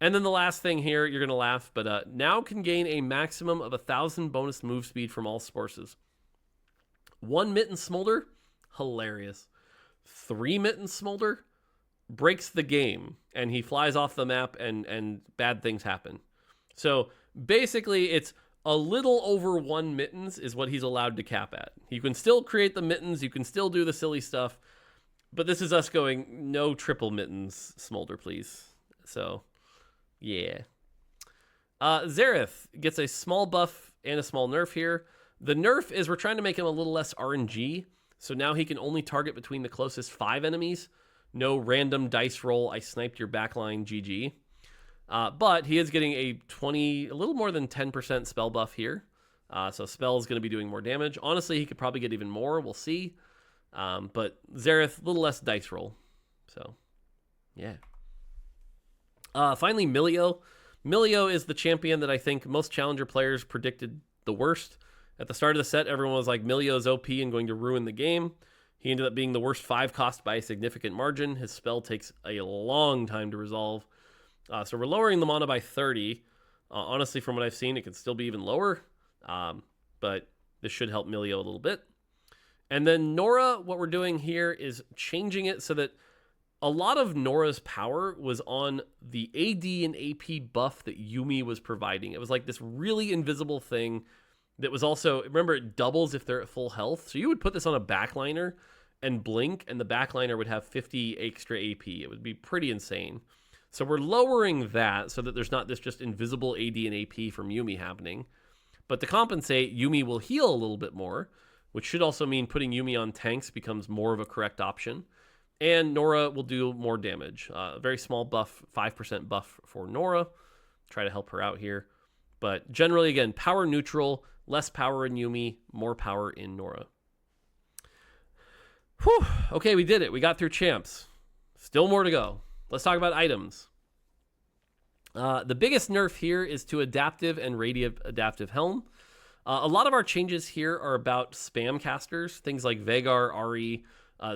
And then the last thing here, you're going to laugh, but now can gain a maximum of 1,000 bonus move speed from all sources. 1 Mitten Smolder, hilarious. 3 Mitten Smolder breaks the game, and he flies off the map, and bad things happen. So basically, it's a little over 1 Mittens is what he's allowed to cap at. You can still create the Mittens, you can still do the silly stuff, but this is us going, no triple Mittens Smolder, please. So, yeah. Xerath gets a small buff and a small nerf here. The nerf is we're trying to make him a little less RNG, so now he can only target between the closest 5 enemies. No random dice roll, I sniped your backline, GG. But he is getting a little more than 10% spell buff here. So spell is going to be doing more damage. Honestly, he could probably get even more. We'll see. But Xerath, a little less dice roll. So, yeah. Finally, Milio. Milio is the champion that I think most Challenger players predicted the worst. At the start of the set, everyone was like, Milio's OP and going to ruin the game. He ended up being the worst 5 cost by a significant margin. His spell takes a long time to resolve. So we're lowering the mana by 30. Honestly, from what I've seen, it could still be even lower. But this should help Milio a little bit. And then Nora, what we're doing here is changing it so that a lot of Nora's power was on the AD and AP buff that Yuumi was providing. It was like this really invisible thing that was also, remember, it doubles if they're at full health. So you would put this on a backliner and blink, and the backliner would have 50 extra AP. It would be pretty insane. So we're lowering that so that there's not this just invisible AD and AP from Yuumi happening. But to compensate, Yuumi will heal a little bit more, which should also mean putting Yuumi on tanks becomes more of a correct option. And Nora will do more damage. A very small buff, 5% buff for Nora. Try to help her out here. But generally, again, power neutral, less power in Yuumi, more power in Nora. Whew. Okay, we did it. We got through champs. Still more to go. Let's talk about items. The biggest nerf here is to Adaptive and Radiant Adaptive Helm. A lot of our changes here are about spam casters, things like Veigar, Ahri,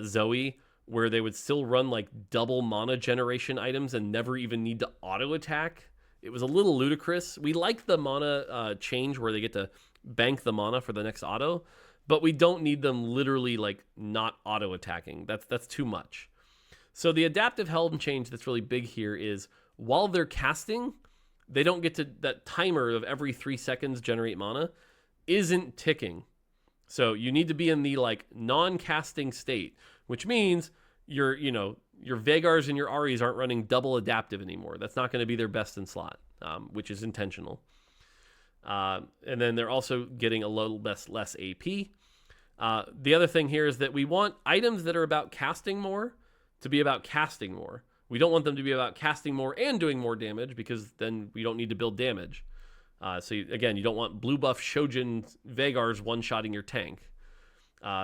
Zoe, where they would still run like double mana generation items and never even need to auto attack. It was a little ludicrous. We like the mana change where they get to bank the mana for the next auto, but we don't need them literally like not auto attacking. That's too much. So the Adaptive Helm change that's really big here is while they're casting, they don't get to that timer of every 3 seconds generate mana isn't ticking. So you need to be in the like non-casting state, which means your Veigars and your Ahris aren't running double adaptive anymore. That's not going to be their best in slot, which is intentional. And then they're also getting a little less AP. The other thing here is that we want items that are about casting more to be about casting more. We don't want them to be about casting more and doing more damage because then we don't need to build damage. Again, you don't want blue buff Shojin Veigars one-shotting your tank.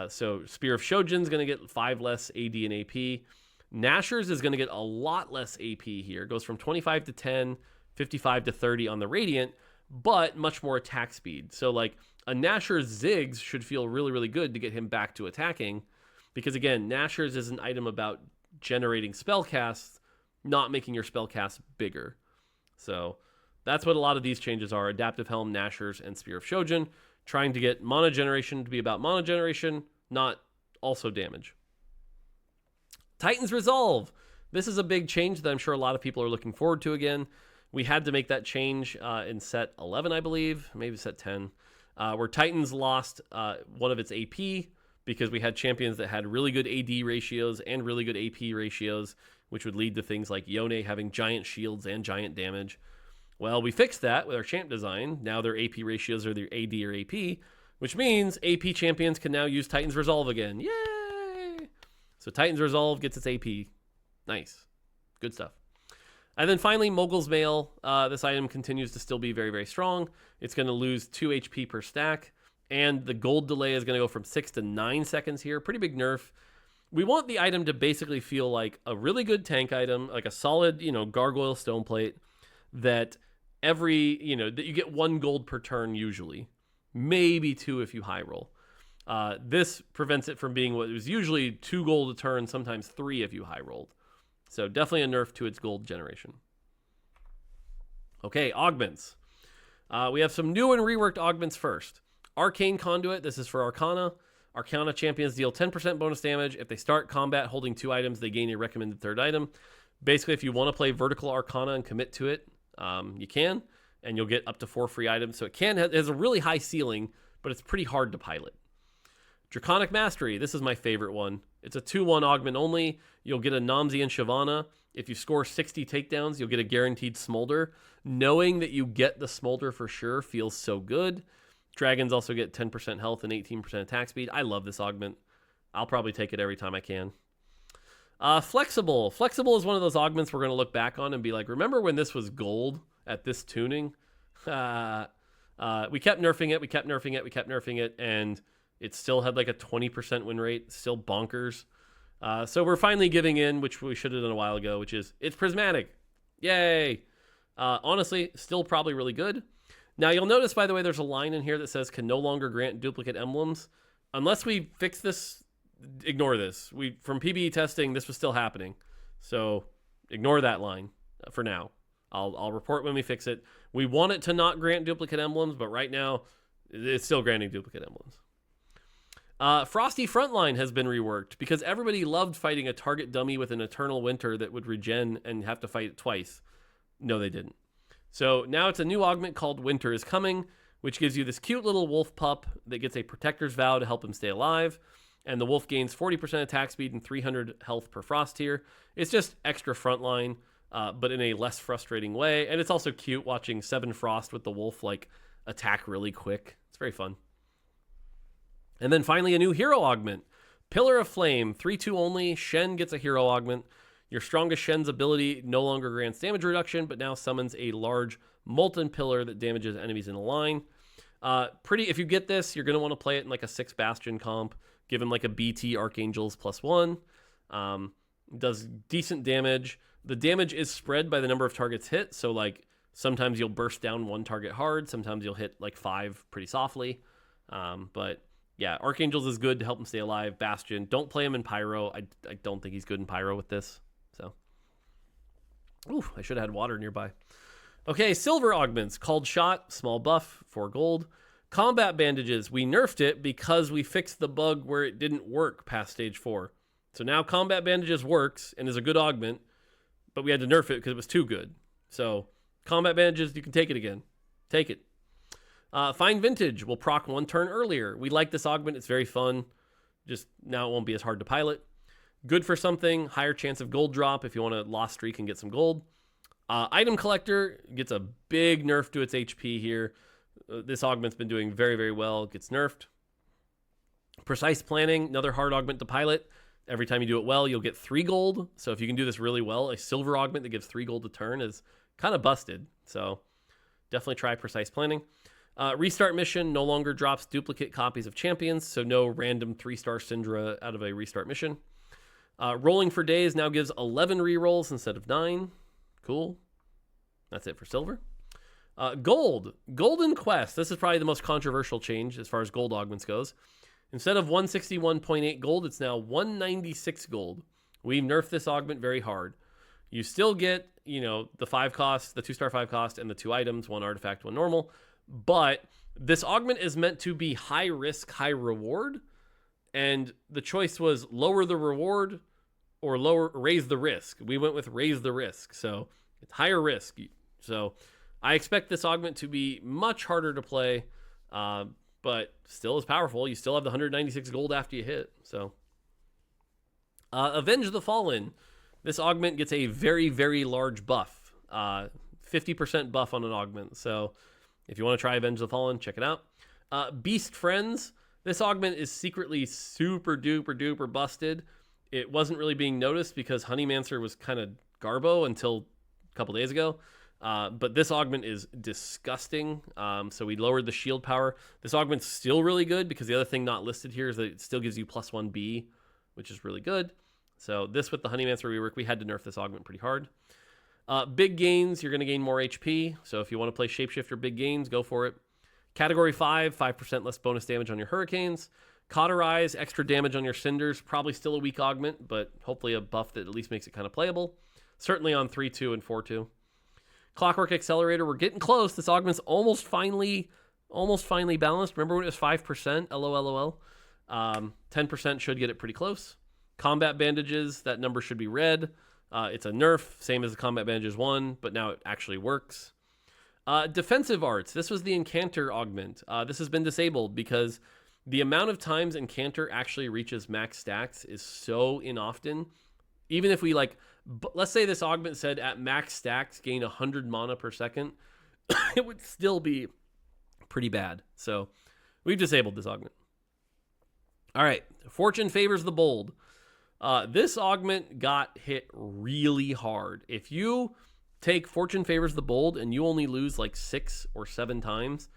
So Spear of Shojin's going to get 5 less AD and AP. Nashor's is going to get a lot less AP here. It goes from 25 to 10, 55 to 30 on the Radiant, but much more attack speed. So like a Nashor's Ziggs should feel really, really good to get him back to attacking because again, Nashor's is an item about generating spell casts, not making your spell casts bigger. So that's what a lot of these changes are. Adaptive Helm, Nashor's, and Spear of Shojin. Trying to get mana generation to be about mana generation, not also damage. Titan's Resolve. This is a big change that I'm sure a lot of people are looking forward to again. We had to make that change in set 11, I believe, maybe set 10, where Titans lost one of its AP because we had champions that had really good AD ratios and really good AP ratios, which would lead to things like Yone having giant shields and giant damage. Well, we fixed that with our champ design. Now their AP ratios are their AD or AP, which means AP champions can now use Titan's Resolve again. Yay! So Titan's Resolve gets its AP. Nice. Good stuff. And then finally, Mogul's Mail. This item continues to still be very, very strong. It's going to lose 2 HP per stack. And the gold delay is going to go from 6 to 9 seconds here. Pretty big nerf. We want the item to basically feel like a really good tank item, like a solid, gargoyle stone plate that that you get 1 gold per turn usually. Maybe 2 if you high roll. This prevents it from being what was usually 2 gold a turn, sometimes 3 if you high rolled. So definitely a nerf to its gold generation. Okay, augments. We have some new and reworked augments first. Arcane Conduit, this is for Arcana. Arcana champions deal 10% bonus damage. If they start combat holding 2 items, they gain a recommended 3rd item. Basically, if you want to play Vertical Arcana and commit to it, you can, and you'll get up to 4 free items. So it has a really high ceiling, but it's pretty hard to pilot. Draconic Mastery, this is my favorite one. It's a 2-1 augment only. You'll get a Namzi and Shyvana. If you score 60 takedowns, you'll get a guaranteed Smolder. Knowing that you get the Smolder for sure feels so good. Dragons also get 10% health and 18% attack speed. I love this augment. I'll probably take it every time I can. Flexible. Flexible is one of those augments we're going to look back on and be like, remember when this was gold at this tuning? We kept nerfing it, we kept nerfing it, and it still had like a 20% win rate, still bonkers. So we're finally giving in, which we should have done a while ago, which is, it's prismatic. Yay! Honestly, still probably really good. Now, you'll notice, by the way, there's a line in here that says, can no longer grant duplicate emblems. Unless we fix this, ignore this. From PBE testing, this was still happening. So ignore that line for now. I'll report when we fix it. We want it to not grant duplicate emblems, but right now, it's still granting duplicate emblems. Frosty Frontline has been reworked because everybody loved fighting a target dummy with an Eternal Winter that would regen and have to fight it twice. No, they didn't. So now it's a new augment called Winter is Coming, which gives you this cute little wolf pup that gets a Protector's Vow to help him stay alive. And the wolf gains 40% attack speed and 300 health per frost tier. It's just extra frontline, but in a less frustrating way. And it's also cute watching 7 frost with the wolf attack really quick. It's very fun. And then finally a new hero augment. Pillar of Flame, 3/2 only. Shen gets a hero augment. Your strongest Shen's ability no longer grants damage reduction, but now summons a large molten pillar that damages enemies in a line. If you get this, you're going to want to play it in a 6 Bastion comp. Give him a BT Archangels +1. Does decent damage. The damage is spread by the number of targets hit. So sometimes you'll burst down 1 target hard. Sometimes you'll hit 5 pretty softly. But yeah, Archangels is good to help him stay alive. Bastion, don't play him in Pyro. I don't think he's good in Pyro with this. So, ooh, I should have had water nearby. Okay, silver augments. Called Shot, small buff, 4 gold. Combat Bandages, we nerfed it because we fixed the bug where it didn't work past stage 4. So now Combat Bandages works and is a good augment, but we had to nerf it because it was too good. So Combat Bandages, you can take it again. Take it. Fine Vintage will proc 1 turn earlier. We like this augment. It's very fun. Just now it won't be as hard to pilot. Good for something. Higher chance of gold drop if you want to lost streak and get some gold. Item Collector gets a big nerf to its HP here. This augment's been doing very, very well. It gets nerfed. Precise Planning, another hard augment to pilot. Every time you do it well, you'll get 3 gold. So if you can do this really well, a silver augment that gives 3 gold a turn is kind of busted. So definitely try Precise Planning. Restart Mission no longer drops duplicate copies of champions, so no random 3-star Syndra out of a restart mission. Rolling for Days now gives 11 rerolls instead of 9. Cool. That's it for silver. Gold. Golden Quest. This is probably the most controversial change as far as gold augments goes. Instead of 161.8 gold, it's now 196 gold. We've nerfed this augment very hard. You still get, the 5 cost, the 2-star 5 cost, and the 2 items, 1 artifact, 1 normal. But this augment is meant to be high risk, high reward. And the choice was lower the reward or raise the risk. We went with raise the risk. So it's higher risk. So I expect this augment to be much harder to play, but still is powerful. You still have the 196 gold after you hit. So Avenge the Fallen. This augment gets a very, very large buff. 50% buff on an augment. So if you want to try Avenge the Fallen, check it out. Beast Friends. This augment is secretly super duper duper busted. It wasn't really being noticed because Honeymancer was kind of garbo until couple days ago. But this augment is disgusting. So we lowered the shield power. This augment's still really good because the other thing not listed here is that it still gives you +1B, which is really good. So this with the Honeymancer rework, we had to nerf this augment pretty hard. Big gains, you're going to gain more HP. So if you want to play Shapeshifter big gains, go for it. Category 5, 5% less bonus damage on your Hurricanes. Cauterize, extra damage on your Cinders. Probably still a weak augment, but hopefully a buff that at least makes it kind of playable. Certainly on 3-2 and 4-2. Clockwork Accelerator, we're getting close. This augment's almost finally balanced. Remember when it was 5%? LOL. 10% should get it pretty close. Combat Bandages, that number should be red. It's a nerf, same as the Combat Bandages 1, but now it actually works. Defensive Arts, this was the Incanter augment. This has been disabled because the amount of times Incanter actually reaches max stacks is so inoften. Even if we let's say this augment said at max stacks gain 100 mana per second, it would still be pretty bad. So we've disabled this augment. All right, Fortune Favors the Bold. This augment got hit really hard. If you take Fortune Favors the Bold and you only lose 6 or 7 times,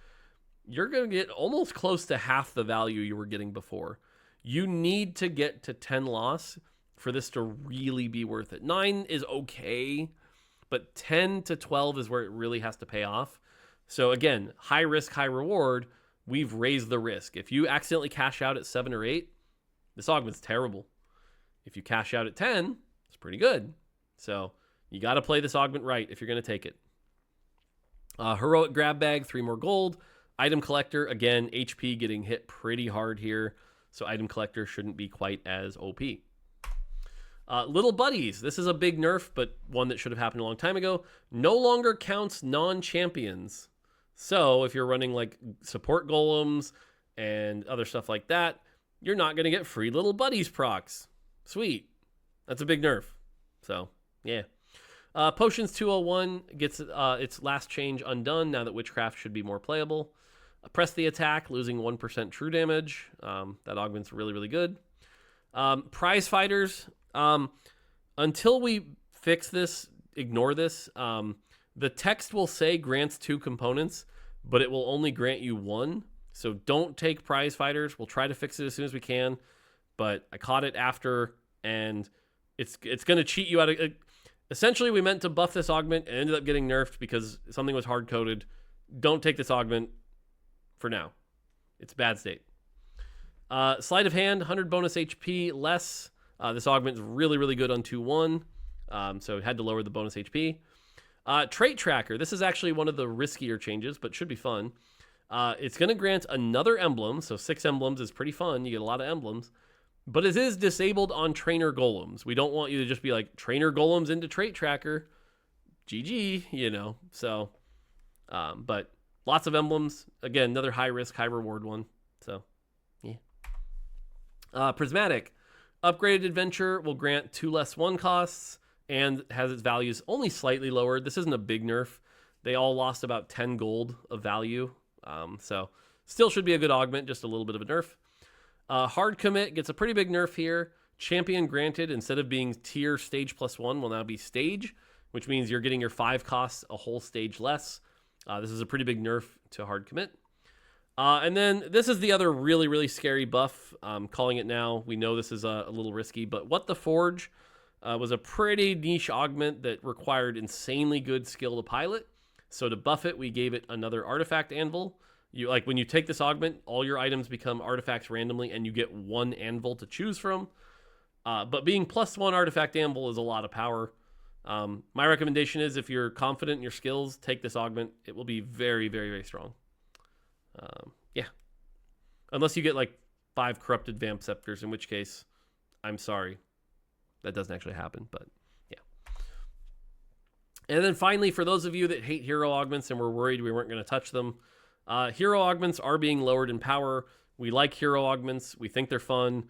you're going to get almost close to half the value you were getting before. You need to get to 10 loss for this to really be worth it. 9 is okay, but 10 to 12 is where it really has to pay off. So again, high risk, high reward. We've raised the risk. If you accidentally cash out at 7 or 8, this augment's terrible. If you cash out at 10, it's pretty good. So you got to play this augment right if you're going to take it. Heroic Grab Bag, 3 more gold. Item Collector, again, HP getting hit pretty hard here. So Item Collector shouldn't be quite as OP. Little Buddies, this is a big nerf, but one that should have happened a long time ago. No longer counts non-champions. So if you're running support golems and other stuff like that, you're not going to get free Little Buddies procs. Sweet. That's a big nerf. So, yeah. Potions 201 gets its last change undone now that Witchcraft should be more playable. Press the attack, losing 1% true damage. That augment's really, really good. Prize Fighters. Until we fix this, ignore this. The text will say grants 2 components, but it will only grant you 1. So don't take Prize Fighters. We'll try to fix it as soon as we can. But I caught it after, and it's going to cheat you out of it. Essentially, we meant to buff this augment and ended up getting nerfed because something was hard-coded. Don't take this augment for now. It's a bad state. Sleight of Hand, 100 bonus HP less. This augment is really, really good on 2-1, so it had to lower the bonus HP. Trait Tracker, this is actually one of the riskier changes, but should be fun. It's going to grant another emblem, so 6 emblems is pretty fun. You get a lot of emblems. But it is disabled on Trainer Golems. We don't want you to just be Trainer Golems into Trait Tracker. GG, So, but lots of emblems. Again, another high risk, high reward one. So, yeah. Prismatic. Upgraded Adventure will grant 2 less 1 costs and has its values only slightly lowered. This isn't a big nerf. They all lost about 10 gold of value. So, still should be a good augment, just a little bit of a nerf. Hard Commit gets a pretty big nerf here. Champion granted, instead of being tier stage +1, will now be stage, which means you're getting your 5 costs a whole stage less. This is a pretty big nerf to Hard Commit. And then this is the other really, really scary buff. Calling it now. We know this is a little risky, but What the Forge was a pretty niche augment that required insanely good skill to pilot. So to buff it, we gave it another artifact anvil. When you take this augment, all your items become artifacts randomly, and you get 1 anvil to choose from. But being +1 artifact anvil is a lot of power. My recommendation is if you're confident in your skills, take this augment. It will be very, very, very strong. Yeah. Unless you get 5 corrupted Vamp Scepters, in which case, I'm sorry. That doesn't actually happen, but yeah. And then finally, for those of you that hate hero augments and were worried we weren't going to touch them, hero augments are being lowered in power. We like hero augments. We think they're fun,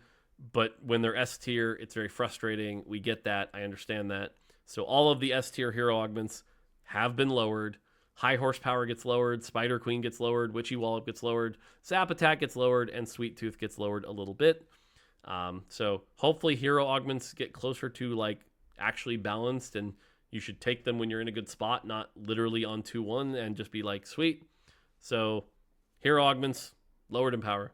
but when they're S tier, it's very frustrating. We get that. I understand that. So all of the S tier hero augments have been lowered. High Horsepower gets lowered. Spider Queen gets lowered. Witchy Wallop gets lowered. Zap Attack gets lowered, and Sweet Tooth gets lowered a little bit. So hopefully hero augments get closer to actually balanced, and You should take them when you're in a good spot, not literally on 2-1 and just be like, sweet. So hero augments, lowered in power.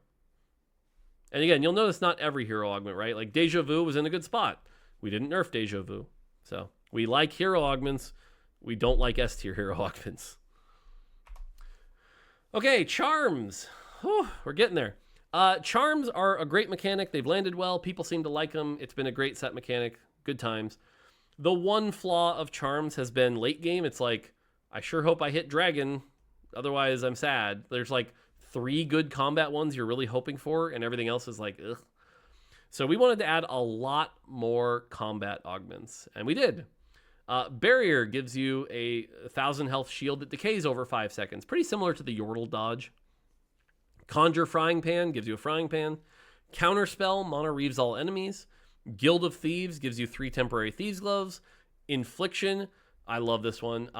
And again, you'll notice not every hero augment, right? Like Deja Vu was in a good spot. We didn't nerf Deja Vu. So we like hero augments. We don't like S tier hero augments. Okay, charms. Whew, we're getting there. Charms are a great mechanic. They've landed well. People seem to like them. It's been a great set mechanic. Good times. The one flaw of charms has been late game. It's like, I sure hope I hit dragon. Otherwise, I'm sad. There's like 3 good combat ones you're really hoping for, and everything else is like, ugh. So we wanted to add a lot more combat augments, and we did. Barrier gives you a 1,000 health shield that decays over 5 seconds. Pretty similar to the Yordle dodge. Conjure Frying Pan gives you a frying pan. Counterspell mono reaves all enemies. Guild of Thieves gives you 3 temporary Thieves Gloves. Infliction, I love this one.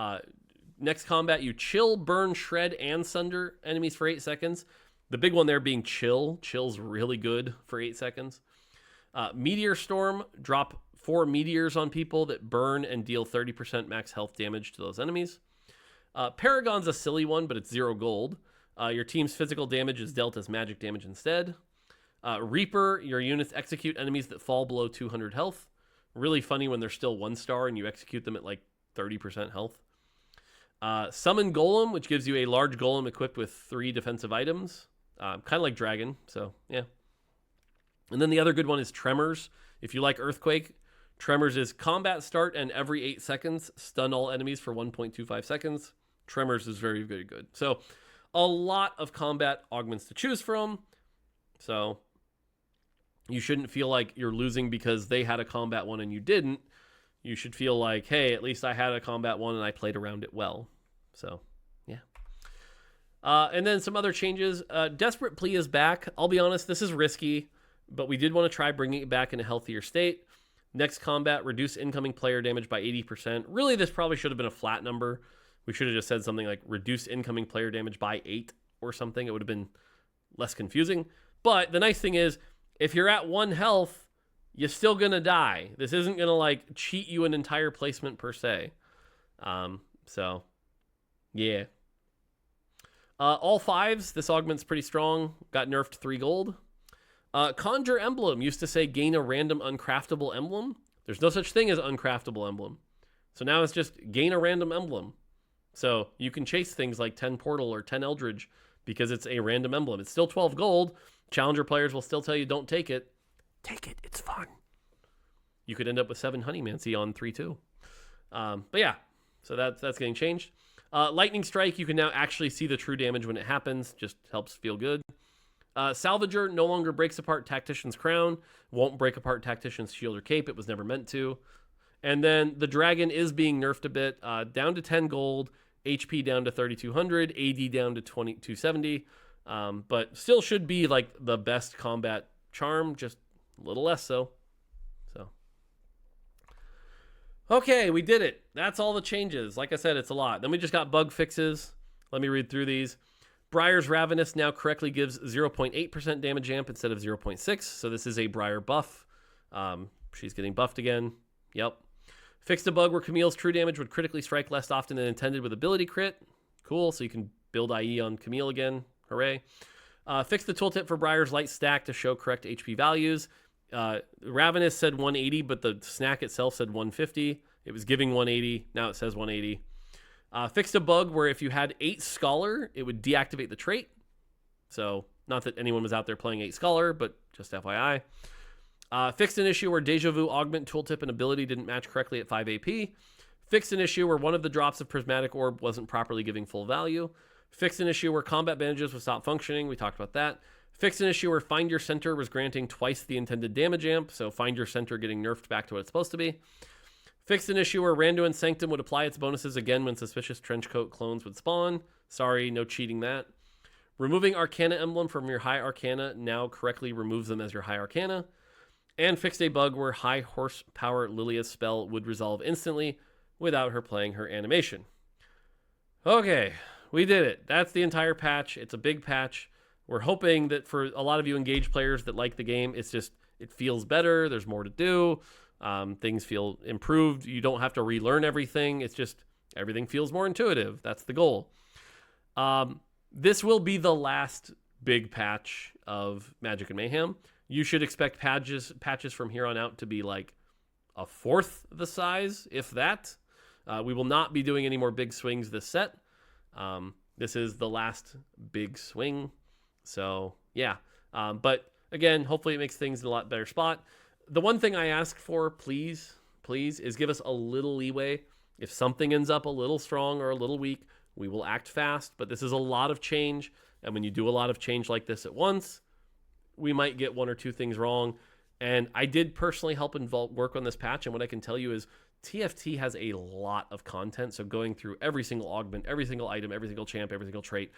Next combat, you chill, burn, shred, and sunder enemies for 8 seconds. The big one there being chill. Chill's really good for 8 seconds. Meteor Storm, drop 4 meteors on people that burn and deal 30% max health damage to those enemies. Paragon's a silly one, but it's 0 gold. Your team's physical damage is dealt as magic damage instead. Reaper, your units execute enemies that fall below 200 health. Really funny when they're still 1 star and you execute them at like 30% health. Summon Golem, which gives you a large golem equipped with 3 defensive items. Kind of like Dragon, so yeah. And then the other good one is Tremors. If you like Earthquake, Tremors is combat start and every 8 seconds, stun all enemies for 1.25 seconds. Tremors is very, very good. So a lot of combat augments to choose from. So you shouldn't feel like you're losing because they had a combat one and you didn't. You should feel like, hey, at least I had a combat one and I played around it well. So, yeah. And then some other changes. Desperate Plea is back. I'll be honest, this is risky, but we did want to try bringing it back in a healthier state. Next combat, reduce incoming player damage by 80%. Really, this probably should have been a flat number. We should have just said something like reduce incoming player damage by 8 or something. It would have been less confusing. But the nice thing is, if you're at 1 health, you're still going to die. This isn't going to like cheat you an entire placement per se. So, yeah. All 5s, this augment's pretty strong. Got nerfed 3 gold. Conjure Emblem used to say gain a random uncraftable emblem. There's no such thing as uncraftable emblem. So now it's just gain a random emblem. So you can chase things like 10 Portal or 10 Eldridge because it's a random emblem. It's still 12 gold. Challenger players will still tell you don't take it. Take it. It's fun. You could end up with 7 Honeymancy on 3-2. But yeah, so that's getting changed. Lightning Strike, you can now actually see the true damage when it happens. Just helps feel good. Salvager no longer breaks apart Tactician's Crown. Won't break apart Tactician's Shield or Cape. It was never meant to. And then the Dragon is being nerfed a bit. Down to 10 gold. HP down to 3,200. AD down to 270. But still should be like the best combat charm. Just a little less so. Okay, we did it. That's all the changes. Like I said, it's a lot. Then we just got bug fixes. Let me read through these. Briar's Ravenous now correctly gives 0.8% damage amp instead of 0.6. So this is a Briar buff. She's getting buffed again. Yep. Fixed a bug where Camille's true damage would critically strike less often than intended with ability crit. Cool. So you can build IE on Camille again. Hooray. Fixed the tooltip for Briar's light stack to show correct HP values. Ravenous said 180, but the snack itself said 150. It was giving 180. Now it says 180. Fixed a bug where if you had 8 Scholar, it would deactivate the trait. So not that anyone was out there playing 8 Scholar, but just FYI. Fixed an issue where Deja Vu Augment tooltip and ability didn't match correctly at 5 AP. Fixed an issue where one of the drops of Prismatic Orb wasn't properly giving full value. Fixed an issue where combat bandages would stop functioning. We talked about that. Fixed an issue where Find Your Center was granting twice the intended damage amp, so Find Your Center getting nerfed back to what it's supposed to be. Fixed an issue where Randuin Sanctum would apply its bonuses again when suspicious Trenchcoat clones would spawn. Sorry, no cheating that. Removing Arcana Emblem from your High Arcana now correctly removes them as your High Arcana. And fixed a bug where High Horsepower Lilia's spell would resolve instantly without her playing her animation. Okay, we did it. That's the entire patch. It's a big patch. We're hoping that for a lot of you engaged players that like the game, it feels better. There's more to do. Things feel improved. You don't have to relearn everything. It's just everything feels more intuitive. That's the goal. This will be the last big patch of Magic and Mayhem. You should expect patches from here on out to be like a fourth the size, if that. We will not be doing any more big swings this set. This is the last big swing. So, yeah. But again, hopefully it makes things in a lot better spot. The one thing I ask for, please, is give us a little leeway. If something ends up a little strong or a little weak, we will act fast. But this is a lot of change. And when you do a lot of change like this at once, we might get one or two things wrong. And I did personally help work on this patch. And what I can tell you is TFT has a lot of content. So going through every single augment, every single item, every single champ, every single trait,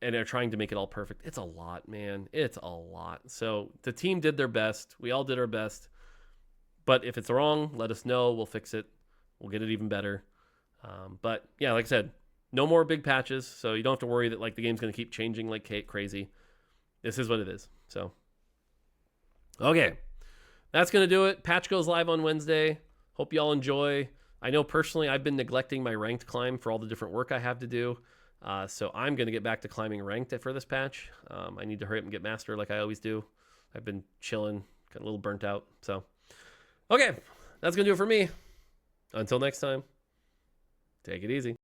and they're trying to make it all perfect. It's a lot, man. It's a lot. So the team did their best. We all did our best. But if it's wrong, let us know. We'll fix it. We'll get it even better. But yeah, like I said, no more big patches. So you don't have to worry that like the game's going to keep changing like crazy. This is what it is. So, okay. That's going to do it. Patch goes live on Wednesday. Hope y'all enjoy. I know personally I've been neglecting my ranked climb for all the different work I have to do. So I'm going to get back to climbing ranked for this patch. I need to hurry up and get master like I always do. I've been chilling, got a little burnt out. So, okay, that's going to do it for me. Until next time, take it easy.